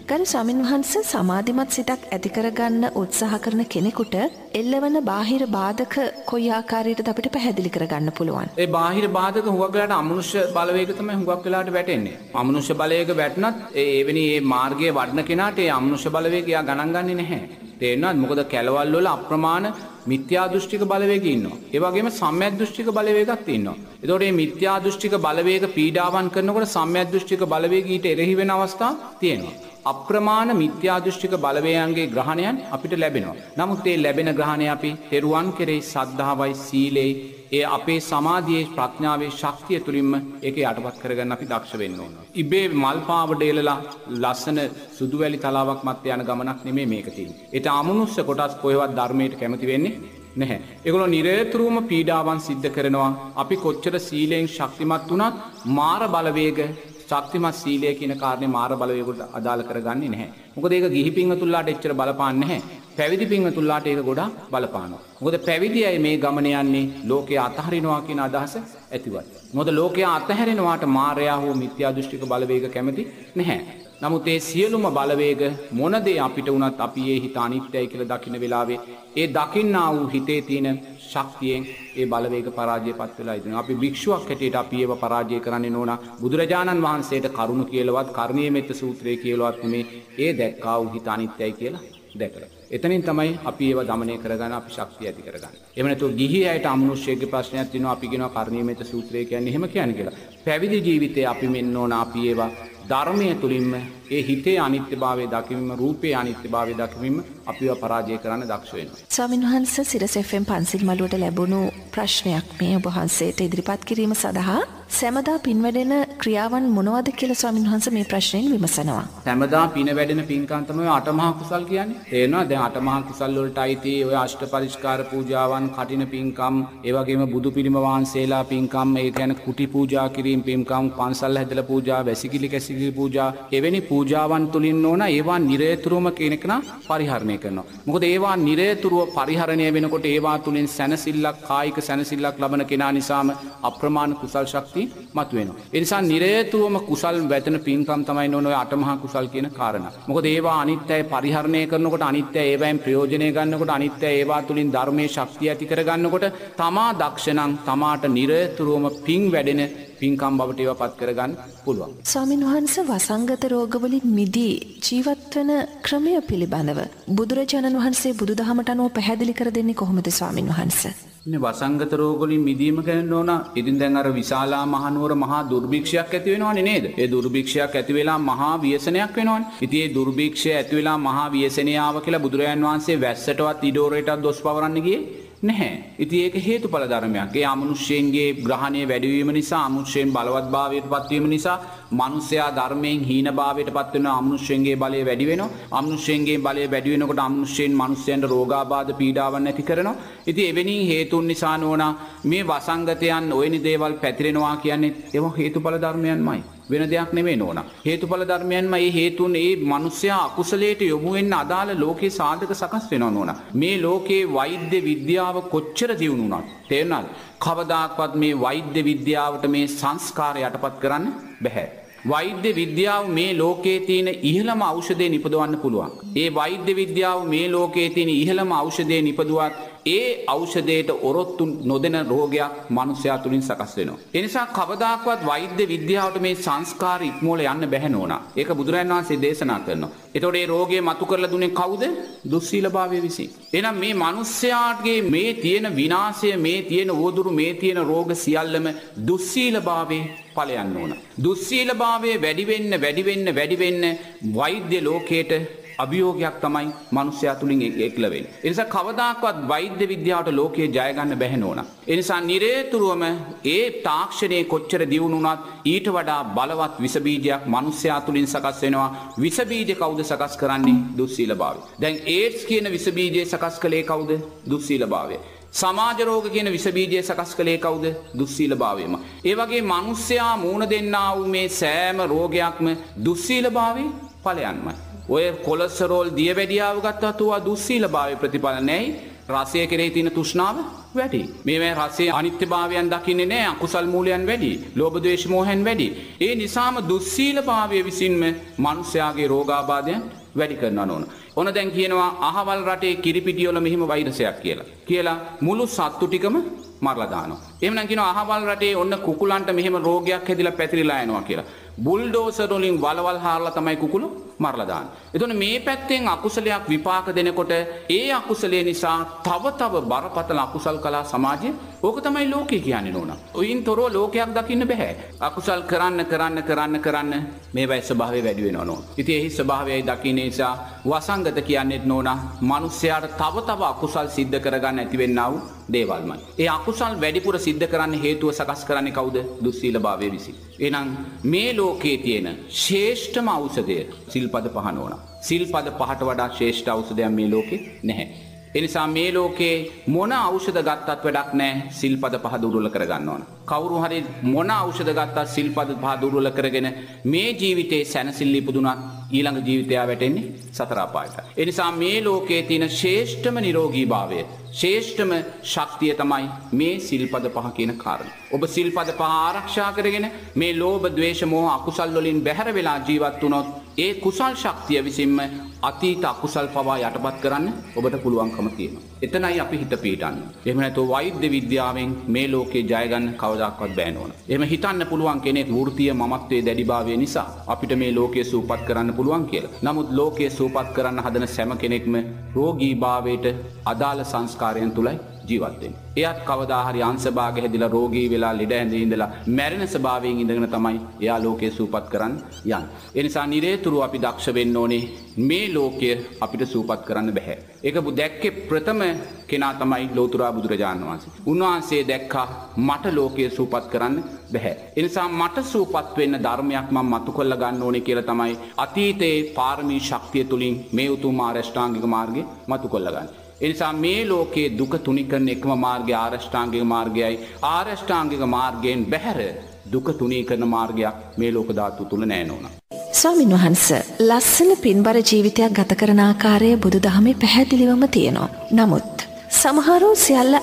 ගරු ස්වාමින් වහන්සේ සමාධිමත් සිතක් ඇති කරගන්න උත්සාහ කරන කෙනෙකුට එල්ලවන බාහිර බාධක කොයි ආකාරයකටද අපිට පැහැදිලි කරගන්න පුළුවන්? ඒ බාහිර බාධක හුඟක් වෙලාට අමනුෂ්‍ය බලවේග තමයි හුඟක් වෙලාට වැටෙන්නේ. අමනුෂ්‍ය බලවේග වැටුණත් එවැනි මේ මාර්ගයේ වඩන කෙනාට ඒ අමනුෂ්‍ය බලවේගය ගණන් ගන්නේ නැහැ. තේරෙනවද? මොකද කැලවල් වල අප්‍රමාණ මිත්‍යා දෘෂ්ටික බලවේග ඉන්නවා. ඒ වගේම සම්‍යක් දෘෂ්ටික බලවේගත් ඉන්නවා. ඒතකොට මේ මිත්‍යා දෘෂ්ටික බලවේග පීඩාවන් කරනකොට සම්‍යක් දෘෂ්ටික බලවේග ඊට එරෙහි වෙන අවස්ථා තියෙනවා. අප්‍රමාණ මිත්‍යා දෘෂ්ටික බලවේගයන්ගේ ග්‍රහණයන් අපිට ලැබෙනවා. නමුත් මේ ලැබෙන ග්‍රහණය අපි තෙරුවන් කෙරෙහි සද්ධාවයි සීලෙයි ඒ අපේ සමාධියේ ප්‍රඥාවේ ශක්තිය තුලින්ම ඒක යටපත් කරගන්න අපි දක්ෂ වෙන්න ඕන. ඉබේ මල් පාවඩ එලලා ලස්සන සුදු වැලි තලාවක් මත යන ගමනක් නෙමෙයි මේක තියෙන්නේ. ඒට අමනුෂ්‍ය කොටස් කොහෙවත් ධර්මයට කැමති වෙන්නේ නැහැ. ඒගොල්ලෝ නිරතුරුවම පීඩාවන් සිද්ධ කරනවා. අපි කොච්චර සීලෙන් ශක්තිමත් වුණත් මාර බලවේග ශක්තිමත් සීලය කියන කාරණේ මාර බලවේගයට අදාළ කරගන්නේ නැහැ. මොකද ඒක ගිහි පින්වතුන්ලාට එච්චර බලපාන්නේ නැහැ. පැවිදි පින්වතුන්ලාට ඒක ගොඩාක් බලපානවා. මොකද පැවිදි අය මේ ගමන යන්නේ ලෝකයේ අතහරිනවා කියන අදහස ඇතිවයි. මොකද ලෝකයේ අතහැරෙනවාට මායя හෝ මිත්‍යා දෘෂ්ටික බලවේග කැමති නැහැ. නමුත් ඒ සියලුම බලවේග මොන දේ අපිට වුණත් අපි ඒ හිත අනිත්‍යයි කියලා දකින්න වෙලාවේ ඒ දකින්නා වූ හිතේ තියෙන ශක්තියෙන් ඒ බලවේග පරාජයපත් වෙලා ඉතින් අපි භික්ෂුවක් හැටියට අපි ඒව පරාජය කරන්නේ නෝනා බුදුරජාණන් වහන්සේට කරුණ කියලාවත් කර්ණීය මෙත්ත සූත්‍රය කියලාවත් නෙමේ ඒ දැක්කා වූ හිත අනිත්‍යයි කියලා දැකලා. එතනින් තමයි අපි ඒව দমনය කරගන්න අපි ශක්තිය ඇති කරගන්න. එහෙම නැතුව ගිහි අයට අමනුෂ්‍යයේ ප්‍රශ්නයක් තියෙනවා අපි කියනවා කර්ණීය මෙත්ත සූත්‍රය කියන්නේ එහෙම කියන්නේ කියලා. පැවිදි ජීවිතේ අපි මෙන්න ඕන අපි ඒව ධර්මයේ තුලින්ම ඒ හිතේ අනිත්‍යභාවය දකිමින්ම රූපේ අනිත්‍යභාවය දකිමින්ම අපිව පරාජය කරන්න දක්ෂ වෙනවා. ස්වාමීන් වහන්සේ සිරස FM පන්සිල් මළුවට ලැබුණු ප්‍රශ්නයක් මේ ඔබ වහන්සේට ඉදිරිපත් කිරීම සඳහා සෑමදා පින් වැඩෙන ක්‍රියාවන් මොනවද කියලා ස්වාමීන් වහන්සේ මේ ප්‍රශ්නෙන් විමසනවා. සෑමදා පින වැඩෙන පින්කම් තමයි අටමහා කුසල් කියන්නේ. තේරෙනවද? දැන් අටමහා කුසල් වලට අයිති ඔය අෂ්ට පරිස්කාර පූජාවන්, කටින පින්කම්, ඒ වගේම බුදු පිළිම වහන්සේලා පින්කම්, ඒ කියන්නේ කුටි පූජා කිරීම පින්කම්, පන්සල් හැදලා පූජා, වැසිකිලි කැසිකිලි පූජා, එවැනි පූජාවන් තුලින් ඕන ඒවා නිරේතුරුවම කෙනෙක්නා පරිහරණය කරනවා. මොකද ඒවා නිරේතුරුව පරිහරණය වෙනකොට ඒවා තුලින් සැනසෙල්ලක්, කායික සැනසෙල්ලක් ලබන කෙනා නිසාම අප්‍රමාණ කුසල් ශක්තිය මතුවෙනවා. ඒ නිසා නිරේතුරුවම කුසල් වැටෙන පින්කම් තමයි නෝන ඔය අටමහා කුසල් කියන කාරණා. මොකද ඒවා අනිත්‍යය පරිහරණය කරනකොට, අනිත්‍යය ඒවායින් ප්‍රයෝජනය ගන්නකොට, අනිත්‍යය ඒවා තුලින් ධර්මයේ ශක්තිය ඇති කර ගන්නකොට තමා දක්ෂණං තමාට නිරේතුරුවම පින් වැඩෙන පින්කම් බවට ඒවා පත් කරගන්න පුළුවන්. ස්වාමීන් වහන්සේ වසංගත රෝගවලින් මිදී ජීවත් වෙන ක්‍රමය පිළිබඳව බුදුරජාණන් වහන්සේ බුදුදහමට අනුව පැහැදිලි කර දෙන්නේ කොහොමද ස්වාමීන් වහන්සේ? ඉන්නේ වසංගත රෝගවලින් මිදීම ගැන ඕන. ඉතින් දැන් අර විශාලා මහනුවර මහා දුර්භික්ෂයක් ඇති වෙනවනේ නේද? ඒ දුර්භික්ෂයක් ඇති වෙලා මහා ව්‍යසනයක් වෙනවනේ. ඉතින් ඒ දුර්භික්ෂය ඇති වෙලා මහා ව්‍යසනය ආව කියලා බුදුරජාණන් වහන්සේ වැස්සටවත් ඉඩෝරයටවත් දොස් පවරන්න ගියේ නැහැ. ඉතින් ඒක හේතුඵල ධර්මයක්. ඒ අමනුෂ්‍යයන්ගේ ග්‍රහණය වැඩි වීම නිසා, අමනුෂ්‍යයන් බලවත්භාවයට පත් වීම නිසා, මනුෂ්‍යයා ධර්මයෙන් හීනභාවයට පත් වෙනවා. අමනුෂ්‍යයන්ගේ බලය වැඩි වෙනවා. අමනුෂ්‍යයන්ගේ බලය වැඩි වෙනකොට අමනුෂ්‍යයන් මනුෂ්‍යයන්ට රෝගාබාධ පීඩාවන් නැති කරනවා. ඉතින් එවැනි හේතුන් නිසා නෝනා මේ වසංගතයන් ඔයනි දේවල් පැතිරෙනවා කියන්නේ ඒවා හේතුඵල ධර්මයන්මයි. වෙන දෙයක් නෙමෙයි නෝනා. හේතුඵල ධර්මයන්ම මේ හේතුන් මේ මිනිස්යා අකුසලයට යොමු වෙන්න අදාළ ලෝකේ සාධක සකස් වෙනවා නෝනා. මේ ලෝකේ වෛද්‍ය විද්‍යාව කොච්චර දියුණු වුණත් තේරුණාද? කවදාක්වත් මේ වෛද්‍ය විද්‍යාවට මේ සංස්කාරය යටපත් කරන්න බෑ. වෛද්‍ය විද්‍යාව මේ ලෝකයේ තියෙන ඉහළම ඖෂධය නිපදවන්න පුළුවන්. ඒ වෛද්‍ය විද්‍යාව මේ ලෝකයේ තියෙන ඉහළම ඖෂධය නිපදුවත් ඒ ඖෂධයට ඔරොත්තු නොදෙන රෝගයක් මනුස්සයා තුලින් සකස් වෙනවා. ඒ නිසා කවදාකවත් වෛද්‍ය විද්‍යාවට මේ සංස්කාර ඉක්මෝල යන්න බැහැ නෝනා. ඒක බුදුරජාණන් වහන්සේ දේශනා කරනවා. එතකොට මේ රෝගේ මතු කරලා දුන්නේ කවුද? දුස්සීලභාවය විසින්. එහෙනම් මේ මනුස්සයාගේ මේ තියෙන විනාශය, මේ තියෙන උවදුරු, මේ තියෙන රෝග සියල්ලම දුස්සීලභාවයේ ඵලයන් නෝනා. දුස්සීලභාවයේ වැඩි වෙන්න වෛද්‍ය ලෝකයට අභියෝගයක් තමයි මනුස්සයා තුලින් එක්ල වෙන්නේ. ඒ නිසා කවදාකවත් වෛද්‍ය විද්‍යාවට ලෝකයේ ජය ගන්න බැහැ නෝනා. ඒ නිසා නිරේතුරුවම ඒ තාක්ෂණයේ කොච්චර දියුණු වුණත් ඊට වඩා බලවත් විස බීජයක් මනුස්සයා තුලින් සකස් වෙනවා. විස බීජ කවුද සකස් කරන්නේ? දුස්සීලභාවය. දැන් ඒඩ්ස් කියන විස බීජය සකස් කළේ කවුද? දුස්සීලභාවය. සමාජ රෝග කියන විස බීජය සකස් කළේ කවුද? දුස්සීලභාවයම. ඒ වගේ මනුස්සයා මූණ දෙන්නා වූ මේ සෑම රෝගයක්ම දුස්සීලභාවයේ ඵලයන්මයි. ඔය කොලෙස්ටරෝල් දියවැඩියාව ගත්තත් ඔවා දුස්සීලභාවයේ ප්‍රතිඵල නැයි. රසය කෙරෙහි තියෙන තෘෂ්ණාව වැඩි. මේ රසයේ අනිත්‍යභාවයන් දකින්නේ නැහැ. අකුසල් මූලයන් වැඩි. ලෝභ ද්වේෂ මෝහයන් වැඩි. ඒ නිසාම දුස්සීලභාවය විසින්ම මනුස්සයාගේ රෝගාබාධයන් වැඩි කරනවා නෝන. ඔන්න දැන් කියනවා අහවල් රටේ කිරිපිටි වල මෙහිම වෛරසයක් කියලා මුළු සත්තු ටිකම මරලා දානවා. එහෙමනම් කියනවා අහවල් රටේ ඔන්න කුකුලන්ට මෙහෙම රෝගයක් හැදිලා පැතිරිලා යනවා කියලා. බුල්ඩෝසර් වලින් වලවල් හාරලා තමයි කුකුළු මරලා දාන්නේ. එතකොට මේ පැත්තෙන් අකුසලයක් විපාක දෙනකොට ඒ අකුසලයේ නිසා තව බරපතල අකුසල් කළා සමාජය. ඕක තමයි ලෝකය කියන්නේ නෝනා. ඔයින් තොරව ලෝකයක් දකින්න බෑ. අකුසල් කරන්න මේවයි ස්වභාවය වැඩි වෙනවා නෝනා. ඉතින් එහි ස්වභාවයයි දකින්න නිසා වසංගත කියන්නේ නෝනා මිනිස්යාට තව අකුසල් සිද්ධ කරගන්න ඇති වෙන්නා වූ දේවල්මයි. ඒ අකුසල් වැඩිපුර සිද්ධ කරන්න හේතුව සකස් කරන්නේ කවුද? දුස්සීලභාවය විසින්. එහෙනම් මේ ලෝකයේ තියෙන ශ්‍රේෂ්ඨම ඖෂධය සිල්පද පහ නෝනා. සිල්පද පහට වඩා ශ්‍රේෂ්ඨ ඖෂධයක් මේ ලෝකේ නැහැ. ඒ නිසා මේ ලෝකේ මොන ඖෂධ ගත්තත් වැඩක් නැහැ සිල්පද පහ දුර්වල කරගන්න ඕන. කවුරු හරි මොන ඖෂධ ගත්තත් සිල්පද පහ දුර්වල කරගෙන මේ ජීවිතේ සැනසෙල්ල ඉපදුනත් ඊළඟ ජීවිතය වැටෙන්නේ සතර අපායට. ඒ නිසා මේ ලෝකයේ තියෙන ශ්‍රේෂ්ඨම නිරෝගීභාවය, ශ්‍රේෂ්ඨම ශක්තිය තමයි මේ සිල්පද පහ කියන කාරණා. ඔබ සිල්පද පහ ආරක්ෂා කරගෙන මේ ලෝභ, ද්වේෂ, මෝහ අකුසල් වලින් බැහැර වෙලා ජීවත් වුණොත් ඒ කුසල් ශක්තිය විසින්ම අතීත අකුසල් පවා යටපත් කරන්න ඔබට පුළුවන්කම තියෙනවා. එතනයි අපි හිත පිහිටන්නේ. එහෙම නැත්නම් වෛද්‍ය විද්‍යාවෙන් මේ ලෝකේ ජය ගන්න කවදාකවත් බෑ නෝන. එහෙම හිතන්න පුළුවන් කෙනෙක් වෘත්තීය මමත්වයේ දැඩිභාවය නිසා අපිට මේ ලෝකයේ සූපත් කරන්න පුළුවන් කියලා. නමුත් ලෝකයේ සූපත් කරන්න හදන සෑම කෙනෙක්ම රෝගීභාවයට අදාළ සංස්කාරයන් තුලයි ජීවත් වෙන්නේ. එයාත් කවදා හරි අංශභාග හැදිලා රෝගී වෙලා ලෙඩ ඇඳේ ඉඳලා මැරෙන ස්වභාවයෙන් ඉඳගෙන තමයි එයා ලෝකයේ සූපත් කරන්න යන්නේ. ඒ නිසා නිරේතුරු අපි දක්ෂ වෙන්න ඕනේ මේ ලෝකය අපිට සූපත් කරන්න බෑ. ඒක දැක්කේ ප්‍රථම කෙනා තමයි ලෝතුරා බුදුරජාණන් වහන්සේ. උන්වහන්සේ දැක්කා මට ලෝකයේ සූපත් කරන්න බෑ. ඒ නිසා මට සූපත් වෙන්න ධර්මයක් මම මතු කරලා ගන්න ඕනේ කියලා තමයි අතීතයේ පාරමී ශක්තිය තුලින් මේ උතුම් ආරෂ්ඨාංගික මාර්ගය මතු කරලා ගන්න. ඒ නිසා මේ ලෝකයේ දුක තුනි කරන එකම මාර්ගය ආරෂ්ඨාංගික මාර්ගයයි. ආරෂ්ඨාංගික මාර්ගයෙන් බැහැර දුක තුනී කරන මාර්ගයක් මේ ලෝක ධාතු තුල නැහැ නෝනා. ස්වාමින් වහන්සේ ලස්සන පින්බර ජීවිතයක් ගත කරන ආකාරය බුදුදහමේ පැහැදිලිවම තියෙනවා. නමුත් සමහරව සියල්ල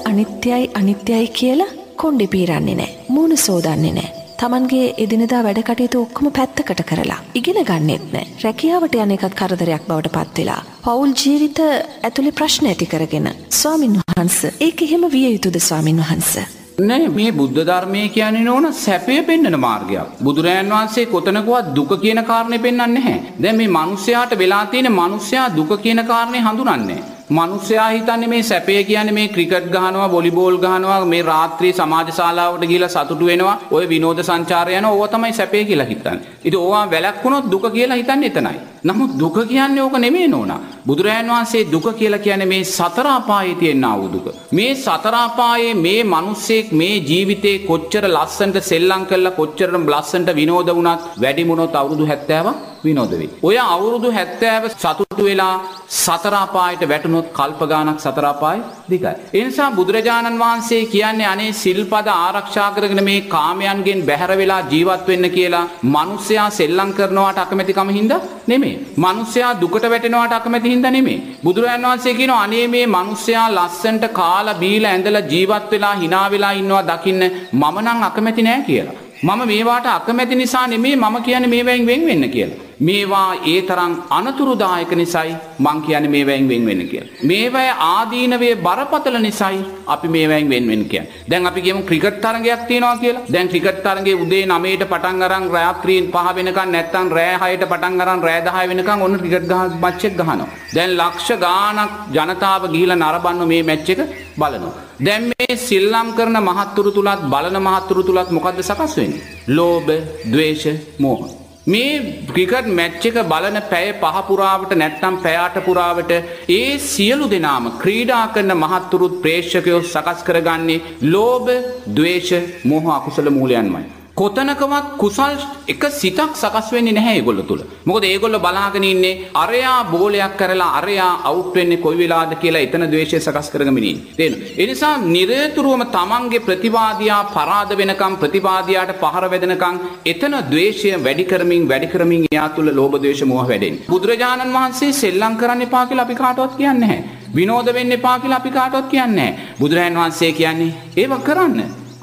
අනිත්‍යයි කියලා කොණ්ඩේ පීරන්නේ නැහැ. මූණ සෝදන්නේ නැහැ. තමන්ගේ එදිනදා වැඩ කටයුතු ඔක්කොම පැත්තකට කරලා ඉගෙන ගන්නෙත් නැහැ. රැකියාවට යන එකත් කරදරයක් බවට පත් වෙලා පෞල් ජීවිත ඇතුලේ ප්‍රශ්න ඇති කරගෙන ස්වාමින් වහන්සේ ඒක එහෙම විය යුතුද ස්වාමින් වහන්සේ? නෑ මේ බුද්ධ ධර්මයේ කියන්නේ නෝන සැපය පෙන්වන මාර්ගයක්. බුදුරජාන් වහන්සේ කොතනකවත් දුක කියන කාරණේ පෙන්වන්නේ නැහැ. දැන් මේ මිනිස්යාට වෙලා තියෙන මිනිස්යා දුක කියන කාරණේ හඳුනන්නේ නැහැ. මිනිස්සයා හිතන්නේ මේ සැපේ කියන්නේ මේ ක්‍රිකට් ගහනවා, වොලිබෝල් ගහනවා, මේ රාත්‍රී සමාජ ශාලාවට ගිහිලා සතුටු වෙනවා, ඔය විනෝද සංචාරය යනවා, ඕවා තමයි සැපේ කියලා හිතන්නේ. ඉතින් ඕවා වැළැක්වුණොත් දුක කියලා හිතන්නේ එතනයි. නමුත් දුක කියන්නේ ඕක නෙමෙයි නෝනා. බුදුරජාණන් වහන්සේ දුක කියලා කියන්නේ මේ සතර අපායේ තියෙනා වූ දුක. මේ සතර අපායේ මේ මිනිස්සෙක් මේ ජීවිතේ කොච්චර ලස්සනට සෙල්ලම් කළා, කොච්චර ලස්සනට විනෝද වුණත් වැඩි මොනොත් අවුරුදු 70ක් විනෝද වෙයි. ඔය අවුරුදු 70 සතුටු වෙලා සතර අපායට වැටුනොත් කල්ප ගානක් සතර අපාය දිගයි. ඒ නිසා බුදුරජාණන් වහන්සේ කියන්නේ අනේ සිල්පද ආරක්ෂා කරගෙන මේ කාමයන්ගෙන් බැහැර වෙලා ජීවත් වෙන්න කියලා. මිනිස්සයා සෙල්ලම් කරනවාට අකමැතිකම හින්දා නෙමෙයි. මිනිස්සයා දුකට වැටෙනවාට අකමැති හින්දා නෙමෙයි. බුදුරජාණන් වහන්සේ කියනවා අනේ මේ මිනිස්සයා ලස්සන්ට කාලා බීලා ඇඳලා ජීවත් වෙලා hina වෙලා ඉන්නවා දකින්න මම නම් අකමැති නෑ කියලා. මම මේවාට අකමැති නිසා නෙමෙයි මම කියන්නේ මේවෙන් වෙන් වෙන්න කියලා. මේවා ඒ තරම් අනතුරුදායක නිසායි මං කියන්නේ මේවෙන් වෙන් වෙන්න කියලා. මේවැ ආදීනවේ බරපතල නිසායි අපි මේවෙන් වෙන් වෙන්න කියන්නේ. දැන් අපි කියමු ක්‍රිකට් තරගයක් තියෙනවා කියලා. දැන් ක්‍රිකට් තරගයේ උදේ 9ට පටන් අරන් රාත්‍රී 5 වෙනකන් නැත්තම් රෑ 6ට පටන් අරන් රෑ 10 වෙනකන් ඔන්න ක්‍රිකට් මැච් එක ගහනවා. දැන් ලක්ෂ ගාණක් ජනතාව ගිහිලා නරඹන්න මේ මැච් එක බලනවා. දැන් මේ සිල්ලම් කරන මහත්තුරු තුලත් බලන මහත්තුරු තුලත් මොකද්ද සකස් වෙන්නේ? ලෝභ, ද්වේෂ, මෝහ. මේ ක්‍රිකට් මැච් එක බලන පැය 5 පුරාවට නැත්නම් පැය 8 පුරාවට ඒ සියලු දෙනාම ක්‍රීඩා කරන මහත්තුරුත් ප්‍රේක්ෂකයෝ සකස් කරගන්නේ ලෝභ, ද්වේෂ, මෝහ අකුසල මූලයන්මයි. කොතනකවත් කුසල් එක සිතක් සකස් වෙන්නේ නැහැ ඒගොල්ලෝ තුල. මොකද ඒගොල්ලෝ බලාගෙන ඉන්නේ අරයා බෝලයක් කරලා අරයා අවුට් වෙන්නේ කොයි වෙලාවද කියලා එතන ද්වේෂය සකස් කරගෙන ඉන්නේ. තේරෙනවද? ඒ නිසා නිරතුරුවම තමන්ගේ ප්‍රතිවාදියා පරාද වෙනකම් ප්‍රතිවාදියාට පහර වැදෙනකම් එතන ද්වේෂය වැඩි කරමින් එයා තුල ලෝභ ද්වේෂ මෝහ වැඩෙන්නේ. බුදුරජාණන් වහන්සේ සෙල්ලම් කරන්න එපා කියලා අපි කාටවත් කියන්නේ නැහැ. විනෝද වෙන්න එපා කියලා අපි කාටවත් කියන්නේ නැහැ. බුදුරජාණන් වහන්සේ කියන්නේ ඒව කරන්න.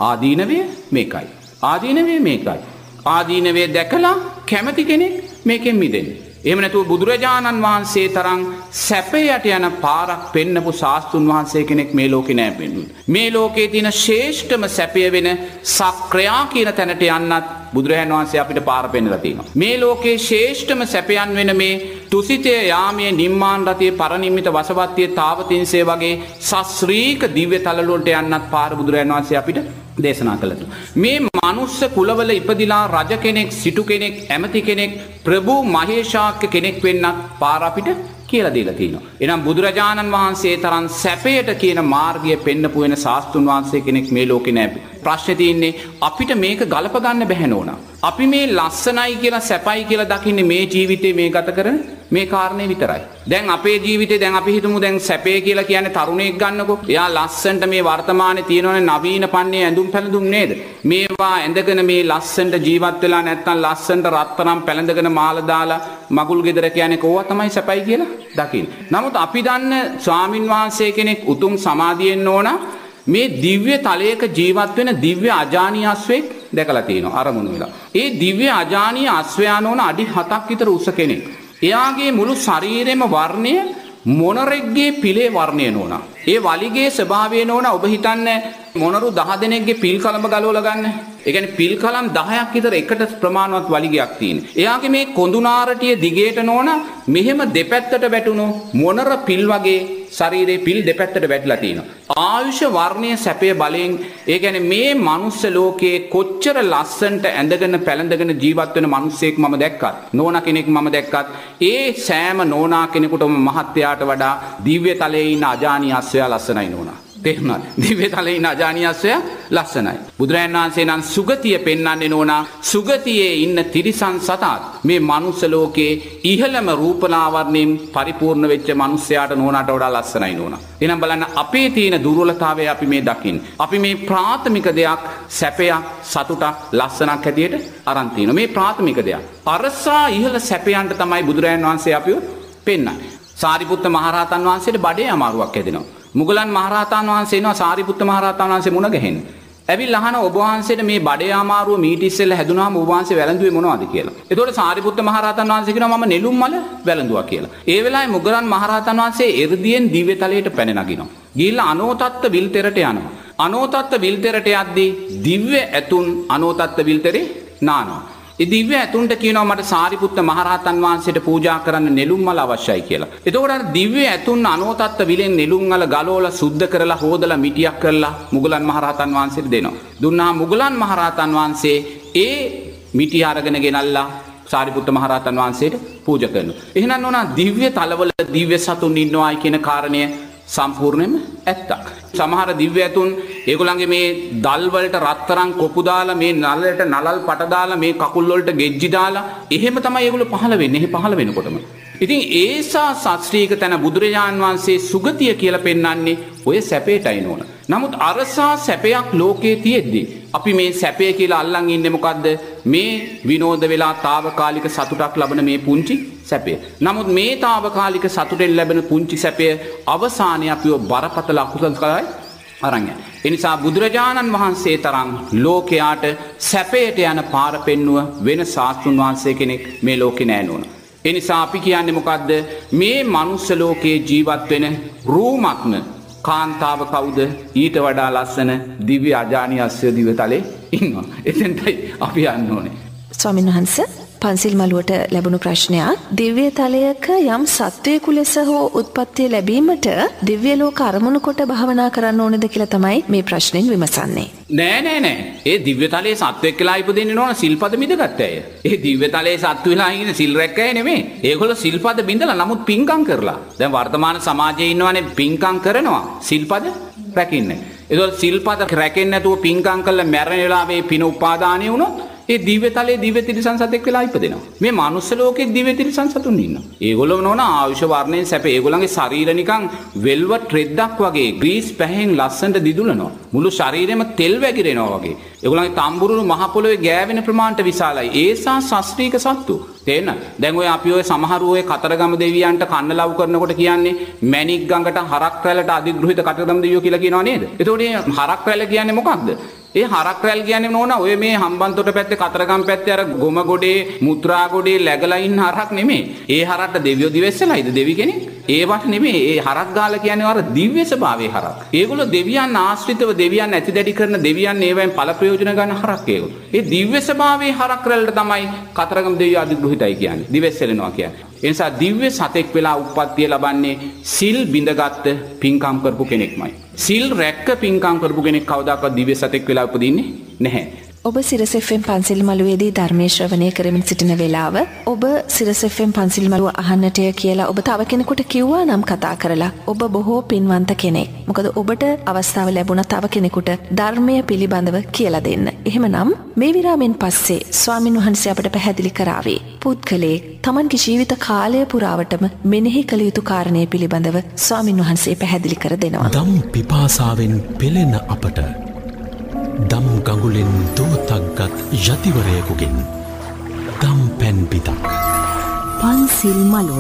ආදීනවේ මේකයි. ආදීනවේ මේකයි. ආදීනවේ දැකලා කැමති කෙනෙක් මේකෙන් මිදෙන්න. එහෙම නැතුව බුදුරජාණන් වහන්සේ තරම් සැපයට යන පාරක් පෙන්නපු ශාස්ත්‍රුන් වහන්සේ කෙනෙක් මේ ලෝකේ නෑ පෙන්වන්නේ. මේ ලෝකේ තියෙන ශ්‍රේෂ්ඨම සැපය වෙන සක්‍රියා කියන තැනට යන්නත් බුදුරජාණන් වහන්සේ අපිට පාර පෙන්නලා තියෙනවා. මේ ලෝකේ ශ්‍රේෂ්ඨම සැපයන් වෙන මේ තුසිතේ යාමයේ නිම්මාන රතියේ පරිනිම්මිත වසවත්තියේ තාවතින්සේ වගේ සස්ත්‍රීක දිව්‍ය තල වලට යන්නත් පාර බුදුරජාණන් වහන්සේ අපිට දේශනා කළා. මේ මනුස්ස කුලවල ඉපදිලා රජ කෙනෙක්, සිටු කෙනෙක්, ඇමති කෙනෙක්, ප්‍රභු මහේශාක්‍ය කෙනෙක් වෙන්නත් පාර අපිට කියලා දීලා තියෙනවා. එහෙනම් බුදුරජාණන් වහන්සේ තරම් සැපයට කියන මාර්ගය පෙන්නපු වෙන ශාස්ත්‍රුන් වහන්සේ කෙනෙක් මේ ලෝකේ නැහැ. ප්‍රශ්නේ තියෙන්නේ අපිට මේක ගලප ගන්න බැහැ නෝනා. අපි මේ ලස්සනයි කියලා සැපයි කියලා දකින්නේ මේ ජීවිතේ මේ ගත කරන මේ කාරණේ විතරයි. දැන් අපේ ජීවිතේ දැන් අපි හිතමු දැන් සැපේ කියලා කියන්නේ තරුණයෙක් ගන්නකො. එයා ලස්සනට මේ වර්තමානයේ තියෙනවනේ නවීන පන්නේ ඇඳුම් පැළඳුම් නේද? මේවා ඇඳගෙන මේ ලස්සනට ජීවත් වෙලා නැත්නම් ලස්සනට රත්තරන් පැළඳගෙන මාල දාලා මගුල් ගෙදර කියන්නේ කොහොම තමයි සැපයි කියලා දකින්නේ. නමුත් අපි දන්න ස්වාමින් වහන්සේ කෙනෙක් උතුම් සමාධියෙන් ඕන මේ දිව්‍ය තලයක ජීවත් වෙන දිව්‍ය අජානීය අස්වෙක් දැකලා තියෙනවා අරමුණු වෙලා. ඒ දිව්‍ය අජානීය අස්වැයන් ඕන අඩි 7ක් විතර උස කෙනෙක්. එයාගේ මුළු ශරීරෙම වර්ණය මොනරෙක්ගේ පිලේ වර්ණය නෝනා. ඒ වලිගේ ස්වභාවය නෝනා ඔබ හිතන්නේ මොනරු 10 දෙනෙක්ගේ පිල් කලඹ ගලවලා ගන්න. ඒ කියන්නේ පිල් කලම් 10ක් විතර එකට ප්‍රමාණවත් වලිගයක් තියෙන. එයාගේ මේ කොඳුනාරටිය දිගේට නෝනා මෙහෙම දෙපැත්තට වැටුණු මොනර පිල් වගේ ශරීරයේ පිල් දෙපැත්තට වැටිලා තියෙනවා. ආයුෂ වර්ණයේ සැපේ බලයෙන් ඒ කියන්නේ මේ මනුස්ස ලෝකයේ කොච්චර ලස්සනට ඇඳගෙන පැළඳගෙන ජීවත් වෙන මිනිස්සෙක් මම දැක්කත් නෝනා කෙනෙක් මම දැක්කත් ඒ සෑම නෝනා කෙනෙකුටම මහත්යාට වඩා දිව්‍ය තලයේ ඉන්න අජානීය අස්සයා ලස්සනයි නෝනා. තේරුණාද? දිව්‍ය තලයේ ඉන්න අජානීය අස්සයා ලස්සනයි. බුදුරජාණන් වහන්සේ නම් සුගතිය පෙන්වන්නේ නෝනා සුගතියේ ඉන්න තිරිසන් සතාත් මේ මනුස්ස ලෝකයේ ඉහළම රූපලාවර්ණයෙන් පරිපූර්ණ වෙච්ච මිනිස්යාට නෝනාට වඩා ලස්සනයි නෝනා. එහෙනම් බලන්න අපේ තියෙන දුර්වලතාවය අපි මේ දකින්නේ. අපි මේ ප්‍රාථමික දෙයක් සැපයක් සතුටක් ලස්සනක් හැටියට අරන් තිනවා. මේ ප්‍රාථමික දෙයක්. අරසා ඉහළ සැපයන්ට තමයි බුදුරජාණන් වහන්සේ අපිව පෙන්වන්නේ. සාරිපුත්ත මහරහතන් වහන්සේට බඩේ අමාරුවක් හැදෙනවා. මුගලන් මහරහතන් වහන්සේ එනවා සාරිපුත්ත මහරහතන් වහන්සේ මුණ ගැහෙන්න. ඇවිල්ලා අහන ඔබ වහන්සේට මේ බඩේ අමාරුව මීට ඉස්සෙල්ලා හැදුනාම ඔබ වහන්සේ වැළඳුවේ මොනවද කියලා. එතකොට සාරිපුත්ත මහරහතන් වහන්සේ කියනවා මම නෙළුම් මල වැළඳුවා කියලා. ඒ වෙලාවේ මුගලන් මහරහතන් වහන්සේ එර්දියෙන් දිව්‍ය තලයට පැන නගිනවා. ගිහිල්ලා අනෝතත්ත විල්තෙරට යනවා. අනෝතත්ත විල්තෙරට යද්දී දිව්‍ය ඇතුන් අනෝතත්ත විල්තෙරේ නානවා. ඒ දිව්‍ය ඇතුන්ට කියනවා මට සාරිපුත්ත මහරහතන් වහන්සේට පූජා කරන්න නෙළුම් මල අවශ්‍යයි කියලා. එතකොට අර දිව්‍ය ඇතුන් අනෝතත්ත විලෙන් නෙළුම් මල ගලවලා සුද්ධ කරලා හොදලා මිටියක් කරලා මුගලන් මහරහතන් වහන්සේට දෙනවා. දුන්නා මුගලන් මහරහතන් වහන්සේ ඒ මිටි අරගෙන ගෙනල්ලා සාරිපුත්ත මහරහතන් වහන්සේට පූජා කරනවා. එහෙනම් නෝනා දිව්‍ය තලවල දිව්‍ය සතුන් ඉන්නවායි කියන කාරණය සම්පූර්ණයෙන්ම ඇත්තක්. සමහර දිව්‍ය ඇතුන් ඒගොල්ලන්ගේ මේ දල් වලට රත්තරන් කොපු දාලා මේ නලලට නලල් පට දාලා මේ කකුල් වලට ගෙජ්ජි දාලා එහෙම තමයි ඒගොල්ලෝ පහළ වෙන්නේ. එහෙ පහළ වෙනකොටම ඉතින් ඒසා ශාස්ත්‍රීය තැන බුදුරජාන් වහන්සේ සුගතිය කියලා පෙන්වන්නේ ඔය සැපේටයි නෝන. නමුත් අරසා සැපයක් ලෝකේ තියෙද්දි අපි මේ සැපේ කියලා අල්ලන් ඉන්නේ මොකද්ද? මේ විනෝද වෙලා తాවකාලික සතුටක් ලබන මේ පුංචි සැපය. නමුත් මේ తాවකාලික සතුටෙන් ලැබෙන පුංචි සැපය අවසානයේ අපිව බරපතල අකුසල කරයි අරන් යන. ඒ නිසා බුදුරජාණන් වහන්සේ තරම් ලෝකයාට සැපයට යන පාර පෙන්නුව වෙන ශාස්ත්‍රුන් වහන්සේ කෙනෙක් මේ ලෝකේ නෑ නෝන. ඒ නිසා අපි කියන්නේ මොකද්ද? මේ මනුස්ස ලෝකේ ජීවත් වෙන රූමත්ම කාන්තාව කවුද? ඊට වඩා ලස්සන දිව්‍ය අජානීය අස්ය දිවතලේ ඉන්නවා. එතෙන්ටයි අපි යන්න ඕනේ. ස්වාමීන් වහන්සේ පන්සිල් මළුවට ලැබුණු ප්‍රශ්නයක් දිව්‍ය තලයක යම් සත්වයෙකු ලෙස හෝ උත්පත්තිය ලැබීමට දිව්‍ය ලෝක අරමුණු කොට භාවනා කරන්න ඕනේද කියලා තමයි මේ ප්‍රශ්නෙන් විමසන්නේ. නෑ. ඒ දිව්‍ය තලයේ සත්වෙක් කියලා ඉපදෙන්න ඕන සිල්පද මිදගත්ත අය. ඒ දිව්‍ය තලයේ සත්තු වෙලා ඉන්නේ සිල් රැක්ක අය නෙමෙයි. ඒගොල්ලෝ සිල්පද බින්දලා නමුත් පින්කම් කරලා. දැන් වර්තමාන සමාජයේ ඉන්නවනේ පින්කම් කරනවා සිල්පද රැකින්නේ. ඒතකොට සිල්පද රැකෙන්නේ නැතුව පින්කම් කළා මැරෙන වෙලාවේ පින උපාදානිය වුණොත් ඒ දිව්‍ය තලයේ දිව්‍ය තිරිසන් සතෙක් වෙලා ඉපදෙනවා. මේ මනුස්ස ලෝකේ දිව්‍ය තිරිසන් සතුන් ඉන්නවා. ඒගොල්ලෝ නෝන ආයුෂ වර්ණයෙන් සැප. ඒගොල්ලන්ගේ ශරීර නිකන් වෙල්වට් රෙද්දක් වගේ ග්‍රීස් පැහෙන් ලස්සනට දිදුලනවා. මුළු ශරීරෙම තෙල් වැగిරෙනවා වගේ. ඒගොල්ලන්ගේ තම්බුරුණු මහ පොළොවේ ගෑවෙන ප්‍රමාණයට විශාලයි. ඒසා ශාස්ත්‍රීය සත්තු. තේන්න. දැන් ඔය අපි ඔය සමහර ඔය කතරගම දෙවියන්ට කන්න ලව් කරනකොට කියන්නේ මැණික් ගඟට හරක් රැල්ලට අධිග්‍රහිත කතරගම දෙවියෝ කියලා කියනවා නේද? එතකොට මේ හරක් රැල්ල කියන්නේ මොකක්ද? ඒ හරක් රැල් කියන්නේ නෝන ඔය මේ හම්බන්තොට පැත්තේ කතරගම් පැත්තේ අර ගොම ගොඩේ මුත්‍රා ගොඩේ läගලා ඉන්න හරක් නෙමෙයි. ඒ හරක්ට දෙවියෝ දිවෙස්සලායිද දෙවි කෙනෙක්? ඒවට නෙමෙයි. ඒ හරක් ගාලා කියන්නේ අර දිව්‍ය ස්වභාවයේ හරක්. ඒගොල්ලෝ දෙවියන් ආශ්‍රිතව දෙවියන් ඇති දැඩි කරන දෙවියන් ඒවෙන් ඵල ප්‍රයෝජන ගන්න හරක් ඒගොල්ලෝ. ඒ දිව්‍ය ස්වභාවයේ හරක් රැල්ලට තමයි කතරගම දෙවියෝ අධිග්‍රහිතයි කියන්නේ. දිවෙස්සලනවා කියන්නේ. ඒ නිසා දිව්‍ය සතෙක් වෙලා උප්පත්තිය ලබන්නේ සිල් බිඳගත් පින්කම් කරපු කෙනෙක්මයි. සිල් රැක්ක පින්කම් කරපු කෙනෙක් කවදාකවත් දිව්‍ය සතෙක් වෙලා උපදින්නේ නැහැ. ඔබ සිරස FM පන්සිල් මළුවේදී ධර්මයේ ශ්‍රවණය කරමින් සිටින වෙලාව ඔබ සිරස FM පන්සිල් මළුව අහන්නටය කියලා ඔබ තව කෙනෙකුට කිව්වා නම් කතා කරලා ඔබ බොහෝ පින්වන්ත කෙනෙක්. මොකද ඔබට අවස්ථාව ලැබුණා තව කෙනෙකුට ධර්මය පිළිබඳව කියලා දෙන්න. එහෙමනම් මේ විරාමෙන් පස්සේ ස්වාමින් වහන්සේ අපට පැහැදිලි කරාවේ පුද්ගලයේ තමන්ගේ ජීවිත කාලය පුරාවටම මෙනෙහි කළ යුතු කාරණේ පිළිබඳව ස්වාමින් වහන්සේ පැහැදිලි කර දෙනවා. දම් පිපාසාවෙන් පෙළෙන අපට දම් ගඟුලෙන් දෝතක්ගත් යතිවරයකුගෙන් දම් පැන් පිතක් පන්සිල් මළුව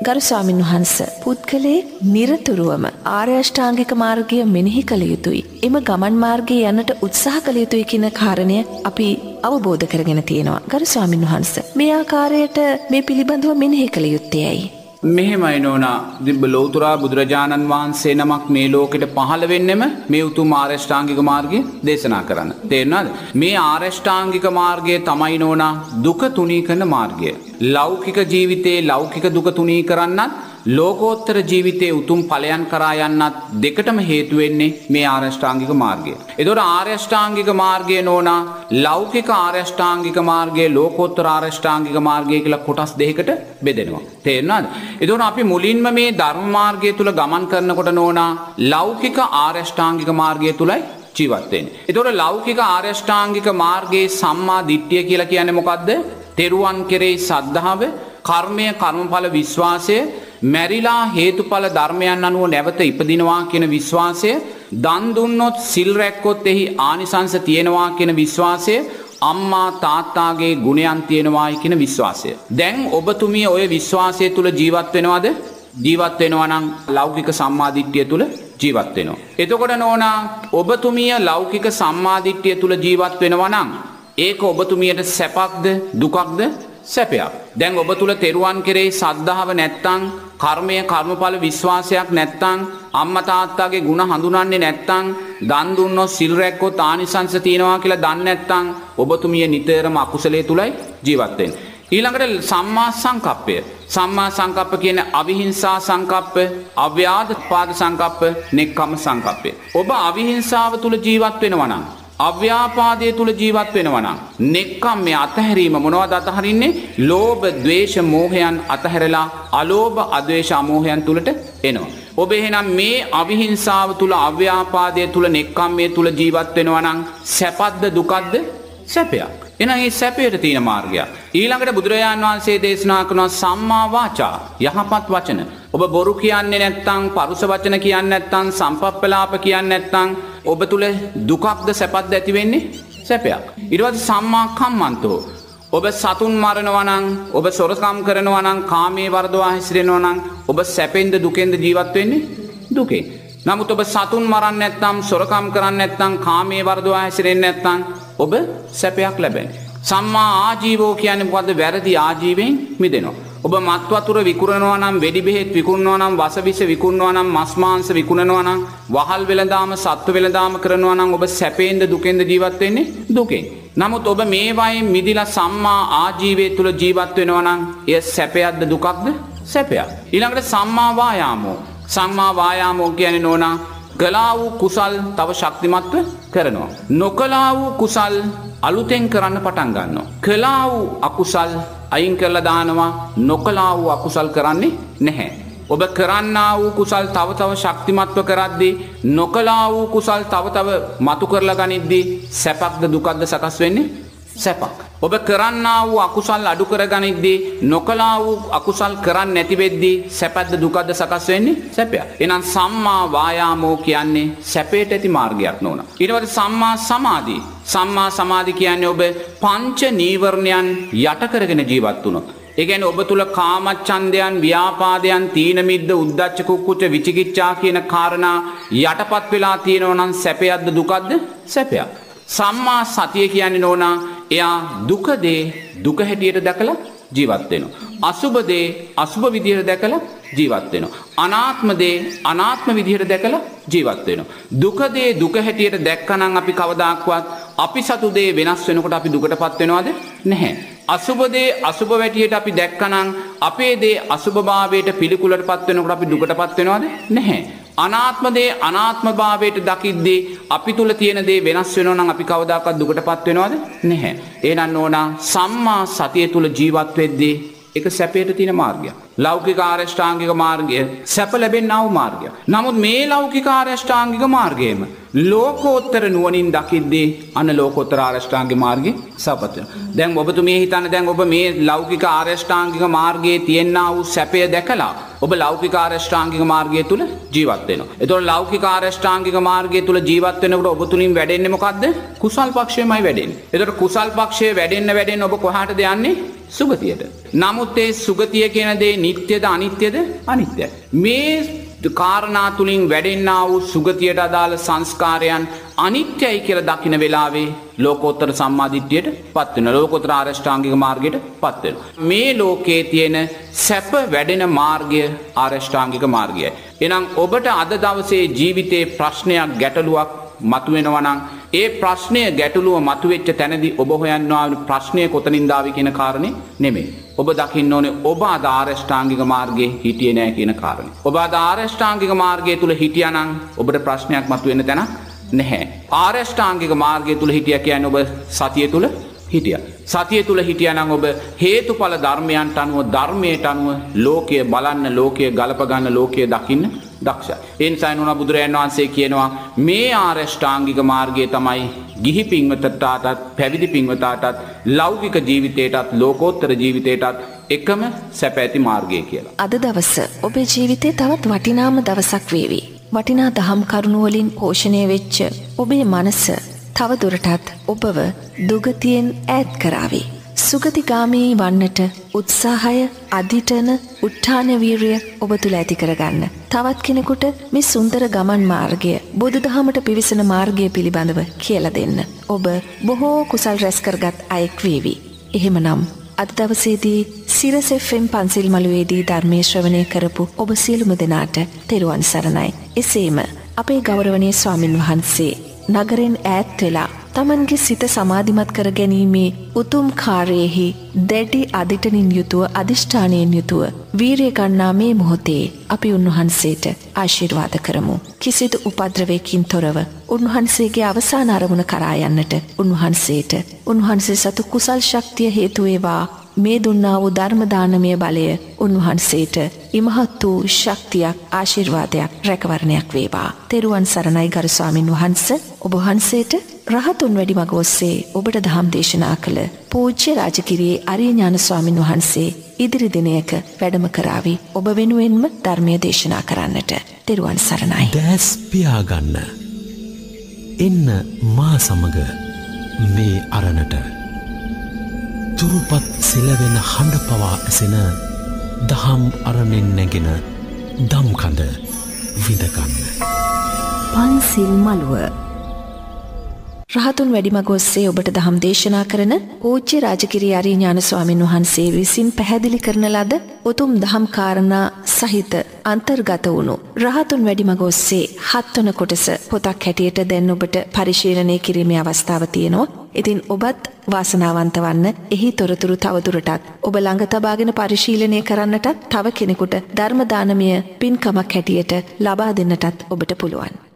ගරු ස්වාමින් වහන්සේ පුද්ගලයේ නිරතුරුවම ආර්ය අෂ්ටාංගික මාර්ගය මෙනෙහි කළ යුතුයි. එම ගමන් මාර්ගයේ යන්නට උත්සාහ කළ යුතුයි කියන කාරණය අපි අවබෝධ කරගෙන තියෙනවා. ගරු ස්වාමින් වහන්සේ මේ ආකාරයට මේ පිළිබඳව මෙනෙහි කළ යුත්තේයි. මෙහෙමයි නෝනා දිබ්බ ලෝතුරා බුදුරජාණන් වහන්සේ නමක් මේ ලෝකෙට පහළ වෙන්නෙම මේ උතුම් ආරෂ්ඨාංගික මාර්ගය දේශනා කරන්න. තේරුණාද? මේ ආරෂ්ඨාංගික මාර්ගය තමයි නෝනා දුක තුනී කරන මාර්ගය. ලෞකික ජීවිතේ ලෞකික දුක තුනී කරන්නත් ලෝකෝත්තර ජීවිතයේ උතුම් ඵලයන් කරා යන්නත් දෙකටම හේතු වෙන්නේ මේ ආරෂ්ඨාංගික මාර්ගය. ඒතකොට ආරෂ්ඨාංගික මාර්ගය නෝනා ලෞකික ආරෂ්ඨාංගික මාර්ගය ලෝකෝත්තර ආරෂ්ඨාංගික මාර්ගය කියලා කොටස් දෙකකට බෙදෙනවා. තේරුණාද? ඒතකොට අපි මුලින්ම මේ ධර්ම මාර්ගය තුල ගමන් කරනකොට නෝනා ලෞකික ආරෂ්ඨාංගික මාර්ගය තුලයි ජීවත් වෙන්නේ. ඒතකොට ලෞකික ආරෂ්ඨාංගික මාර්ගයේ සම්මා දිට්ඨිය කියලා කියන්නේ මොකද්ද? තෙරුවන් කෙරෙහි සද්ධාව, කර්මය, කර්මඵල විශ්වාසය, මැරිලා හේතුඵල ධර්මයන් අනුව නැවත ඉපදිනවා කියන විශ්වාසය, දන් දුන්නොත් සිල් රැක්කොත් එහි ආනිසංස තියෙනවා කියන විශ්වාසය, අම්මා තාත්තාගේ ගුණයන් තියෙනවායි කියන විශ්වාසය. දැන් ඔබතුමිය ඔය විශ්වාසය තුල ජීවත් වෙනවද? ජීවත් වෙනවා නම් ලෞකික සම්මාදිට්ඨිය තුල ජීවත් වෙනවා. එතකොට නෝනා ඔබතුමිය ලෞකික සම්මාදිට්ඨිය තුල ජීවත් වෙනවා නම් ඒක ඔබතුමියට සැපක්ද දුකක්ද? සැපයක්. දැන් ඔබ තුල තෙරුවන් කෙරෙහි සද්ධාව නැත්තම්, කර්මය කර්මඵල විශ්වාසයක් නැත්තම්, අම්මා තාත්තාගේ ගුණ හඳුනන්නේ නැත්තම්, දන් දුන්නොත් සිල් රැක්කොත් ආනිසංස තියනවා කියලා දන්නේ නැත්තම් ඔබතුමිය නිතරම අකුසලයේ තුලයි ජීවත් වෙන්නේ. ඊළඟට සම්මා සංකප්පය. සම්මා සංකප්ප කියන්නේ අවිහිංසා සංකප්ප, අව්‍යාපාද සංකප්ප, නෙක්ඛම්ම සංකප්පය. ඔබ අවිහිංසාව තුල ජීවත් වෙනවා නම්, අව්‍යාපාදයේ තුල ජීවත් වෙනවා නම්, නෙක්ඛම්මය අතහැරීම මොනවද අතහරින්නේ? ලෝභ, ද්වේෂ, මෝහයන් අතහැරලා අලෝභ, අද්වේෂ, අමෝහයන් තුලට එනවා. ඔබ එහෙනම් මේ අවිහිංසාව තුල, අව්‍යාපාදයේ තුල, නෙක්ඛම්මයේ තුල ජීවත් වෙනවා නම් සැපද්ද දුකද්ද? සැපයක්. එහෙනම් මේ සැපයට තියෙන මාර්ගය. ඊළඟට බුදුරජාන් වහන්සේ දේශනා කරන සම්මා වාචා යහපත් වචන. ඔබ බොරු කියන්නේ නැත්නම්, පරුස වචන කියන්නේ නැත්නම්, සම්පප්පලාප කියන්නේ නැත්නම් ඔබ තුල දුකක්ද සැපක්ද ඇති වෙන්නේ? සැපයක්. ඊට පස්සේ සම්මා කම්මන්තෝ. ඔබ සතුන් මරනවා නම්, ඔබ සොරකම් කරනවා නම්, කාමයේ වර්ධවා හැසිරෙනවා නම් ඔබ සැපෙන්ද දුකෙන්ද ජීවත් වෙන්නේ? දුකෙන්. නමුත් ඔබ සතුන් මරන්නේ නැත්නම්, සොරකම් කරන්නේ නැත්නම්, කාමයේ වර්ධවා හැසිරෙන්නේ නැත්නම් ඔබ සැපයක් ලැබෙන්නේ. සම්මා ආජීවෝ කියන්නේ මොකද්ද? වැරදි ආජීවයෙන් මිදෙනවා. ඔබ මත් වතුර විකුණනවා නම්, වෙඩි බෙහෙත් විකුණනවා නම්, වසවිස විකුණනවා නම්, මස් මාංශ විකුණනවා නම්, වහල් වෙළඳාම, සත්ත්ව වෙළඳාම කරනවා නම් ඔබ සැපෙන්ද දුකෙන්ද ජීවත් වෙන්නේ? දුකෙන්. නමුත් ඔබ මේ වයින් මිදිලා සම්මා ආජීවයේ තුල ජීවත් වෙනවා නම් එය සැපයක්ද දුකක්ද? සැපයක්. ඊළඟට සම්මා වායාමෝ. සම්මා වායාමෝ කියන්නේ නෝනා කළා වූ කුසල් තව ශක්තිමත්ව කරනවා. නොකළා වූ කුසල් අලුතෙන් කරන්න පටන් ගන්නවා. කළා වූ අකුසල් අයින් කරලා දානවා. නොකළා වූ අකුසල් කරන්නේ නැහැ. ඔබ කරන්නා වූ කුසල් තව තව ශක්තිමත්ව කරද්දී, නොකළා වූ කුසල් තව තව මතු කරලා ගනිද්දී සැපක්ද දුකක්ද සකස් වෙන්නේ? සැපක්. ඔබ කරන්නා වූ අකුසල් අඩු කරගනිද්දී, නොකළා වූ අකුසල් කරන්නේ නැති වෙද්දී සැපද දුකද සකස් වෙන්නේ? සැපයක්. එහෙනම් සම්මා වායාමෝ කියන්නේ සැපයට ඇති මාර්ගයක් නෝනා. ඊට පස්සේ සම්මා සමාධි. සම්මා සමාධි කියන්නේ ඔබ පංච නීවරණයන් යට කරගෙන ජීවත් වුණොත්. ඒ කියන්නේ ඔබ තුල කාමච්ඡන්දයන්, ව්‍යාපාදයන්, තීන මිද්ද, උද්ධච්ච කුක්කුච්ච, විචිකිච්ඡා කියන කාරණා යටපත් වෙලා තියෙනවා නම් සැපයක්ද දුකක්ද? සැපයක්. සම්මා සතිය කියන්නේ නෝනා එයා දුක දේ දුක හැටියට දැකලා ජීවත් වෙනවා. අසුබ දේ අසුබ විදියට දැකලා ජීවත් වෙනවා. අනාත්ම දේ අනාත්ම විදියට දැකලා ජීවත් වෙනවා. දුක දේ දුක හැටියට දැක්කනම් අපි කවදාක්වත් අපි සතු දේ වෙනස් වෙනකොට අපි දුකටපත් වෙනවද? නැහැ. අසුබ දේ අසුබ වැටියට අපි දැක්කනම් අපේ දේ අසුබභාවයට පිළිකුලටපත් වෙනකොට අපි දුකටපත් වෙනවද? නැහැ. අනාත්ම දේ අනාත්ම භාවයට දකිද්දී අපි තුල තියෙන දේ වෙනස් වෙනවා නම් අපි කවදාකවත් දුකටපත් වෙනවද? නැහැ. එහෙනම් නෝනා සම්මා සතිය තුල ජීවත් වෙද්දී ඒක සැපයට තියෙන මාර්ගයක්. ලෞකික ආරෂ්ඨාංගික මාර්ගය සැප ලැබෙන්නා වූ මාර්ගයක්. නමුත් මේ ලෞකික ආරෂ්ඨාංගික මාර්ගයේම ලෝකෝත්තර නුවණින් දකිද්දී අන ලෝකෝත්තර ආරෂ්ඨාංගික මාර්ගය සපත් වෙනවා. දැන් ඔබතුමිය හිතන්න දැන් ඔබ මේ ලෞකික ආරෂ්ඨාංගික මාර්ගයේ තියෙනා වූ සැපය දැකලා ඔබ ලෞකික ආරෂ්ඨාංගික මාර්ගය තුල ජීවත් වෙනවා. ඒතකොට ලෞකික ආරෂ්ඨාංගික මාර්ගය තුල ජීවත් වෙනකොට ඔබ තුලින් වැඩෙන්නේ මොකද්ද? කුසල් පක්ෂයමයි වැඩෙන්නේ. ඒතකොට කුසල් පක්ෂයේ වැඩෙන්න ඔබ කොහාටද යන්නේ? සුගතියට. නමුත් ඒ සුගතිය කියන දේ නිට්ටයද අනිත්‍යද? අනිත්‍යයි. මේ කාරණා තුලින් වැඩෙන්නා වූ සුගතියට අදාළ සංස්කාරයන් අනිත්‍යයි කියලා දකින වෙලාවේ ලෝකෝත්තර සම්මාදිට්ඨියට පත් වෙනවා. ලෝකෝත්තර ආරෂ්ඨාංගික මාර්ගයට පත් වෙනවා. මේ ලෝකයේ තියෙන සැප වැඩෙන මාර්ගය ආරෂ්ඨාංගික මාර්ගයයි. එහෙනම් ඔබට අද දවසේ ජීවිතේ ප්‍රශ්නයක් ගැටලුවක් මතුවෙනවා නම් ඒ ප්‍රශ්නය ගැටලුව මතුවෙච්ච තැනදී ඔබ හොයන්නවා ප්‍රශ්නය කොතනින්ද ආවේ කියන කාරණේ නෙමෙයි. ඔබ දකින්න ඕනේ ඔබ අද ආරෂ්ඨාංගික මාර්ගයේ හිටියේ නැහැ කියන කාරණේ. ඔබ අද ආරෂ්ඨාංගික මාර්ගය තුල හිටියානම් ඔබට ප්‍රශ්නයක් මතුවෙන්න තැනක් නැහැ. ආරෂ්ඨාංගික මාර්ගය තුල හිටියා කියන්නේ ඔබ සතිය තුල හිටියා. සතිය තුල හිටියානම් ඔබ හේතුඵල ධර්මයන්ට අනුව ධර්මයට අනුව ලෝකය බලන්න, ලෝකය ගලප ගන්න, ලෝකය දකින්න දක්ෂයි. ඒ නිසා නුනා බුදුරජාණන් වහන්සේ කියනවා මේ ආරෂ්ඨාංගික මාර්ගය තමයි ගිහි පින්වතටත් පැවිදි පින්වතටත් ලෞකික ජීවිතයටත් ලෝකෝත්තර ජීවිතයටත් එකම සැප ඇති මාර්ගය කියලා. අද දවස ඔබේ ජීවිතේ තවත් වටිනාම දවසක් වේවි. වටිනා දහම් කරුණු වලින් පෝෂණය වෙච්ච ඔබේ මනස තව දුරටත් ඔබව දුගතියෙන් ඈත් කරાવી. සුගතිගාමී වන්නට උත්සාහය, අධිඨන, උත්ථාන වීරිය ඔබ තුල ඇති කරගන්න. තවත් කෙනෙකුට මේ සුන්දර ගමන් මාර්ගය, බුදුදහමට පිවිසෙන මාර්ගය පිළිබඳව කියලා දෙන්න. ඔබ බොහෝ කුසල් රැස් කරගත් අයෙක් වේවි. එහෙමනම් අද දවසේදී සිරස් FM පන්සිල් මළුවේදී ධර්මයේ ශ්‍රවණය කරපු ඔබ සියලුම දෙනාට තෙරුවන් සරණයි. එසේම අපේ ගෞරවනීය ස්වාමින් වහන්සේ නගරෙන් ඈත් වෙලා තමන්ගේ සිත සමාධිමත් කර ගැනීමේ උතුම් කාර්යයෙහි දැඩි අදිටනින් යුතුව අදිෂ්ඨානයෙන් යුතුව වීරිය ගන්නා මේ මොහොතේ අපි උන්වහන්සේට ආශිර්වාද කරමු. කිසිදු උපද්‍රවයකින් තොරව උන්වහන්සේගේ අවසාන අරමුණ කරා යන්නට උන්වහන්සේ සතු කුසල් ශක්තිය හේතු වේවා මේ දුන්නා වූ ධර්මදානමය බලය උන්වහන්සේට ඉමහත් වූ ශක්තියක් ආශිර්වාදයක් රැකවරණයක් වේවා. තෙරුවන් සරණයි ගරු ස්වාමින් වහන්සේ. ඔබ වහන්සේට රහතුන් වැඩිමග ඔස්සේ ඔබට දහම් දේශනා කළ පූජ්‍ය රාජකිරියේ අරිය ඥාන ස්වාමින් වහන්සේ ඉදිරි දිනයක වැඩම කරાવી ඔබ වෙනුවෙන්ම ධර්මය දේශනා කරන්නට. තෙරුවන් සරණයි. දැස් පියාගන්න. එන්න මා සමග මේ අරණට. තුරුපත් සෙලවෙන හඬ පවා ඇසෙන දහම් අරණෙන් නැගෙන දම්කඳ විඳගන්න. පන්සිල් මළුව රහතුන් වැඩිමග ඔස්සේ ඔබට දහම් දේශනා කරන පූජ්‍ය රාජකිරිය අරිය ඥාන ස්වාමින් වහන්සේ විසින් පැහැදිලි කරන ලද උතුම් දහම් කාරණා සහිත අන්තර්ගත වුණු රහතුන් වැඩිමග ඔස්සේ 7 වන කොටස පොතක් හැටියට දැන් ඔබට පරිශීලනය කිරීමේ අවස්ථාව තියෙනවා. ඉතින් ඔබත් වාසනාවන්ත වන්න. එහි තොරතුරු තවදුරටත් ඔබ ළඟ තබාගෙන පරිශීලනය කරන්නටත් තව කෙනෙකුට ධර්ම දානමය පින්කමක් හැටියට ලබා දෙන්නටත් ඔබට පුළුවන්.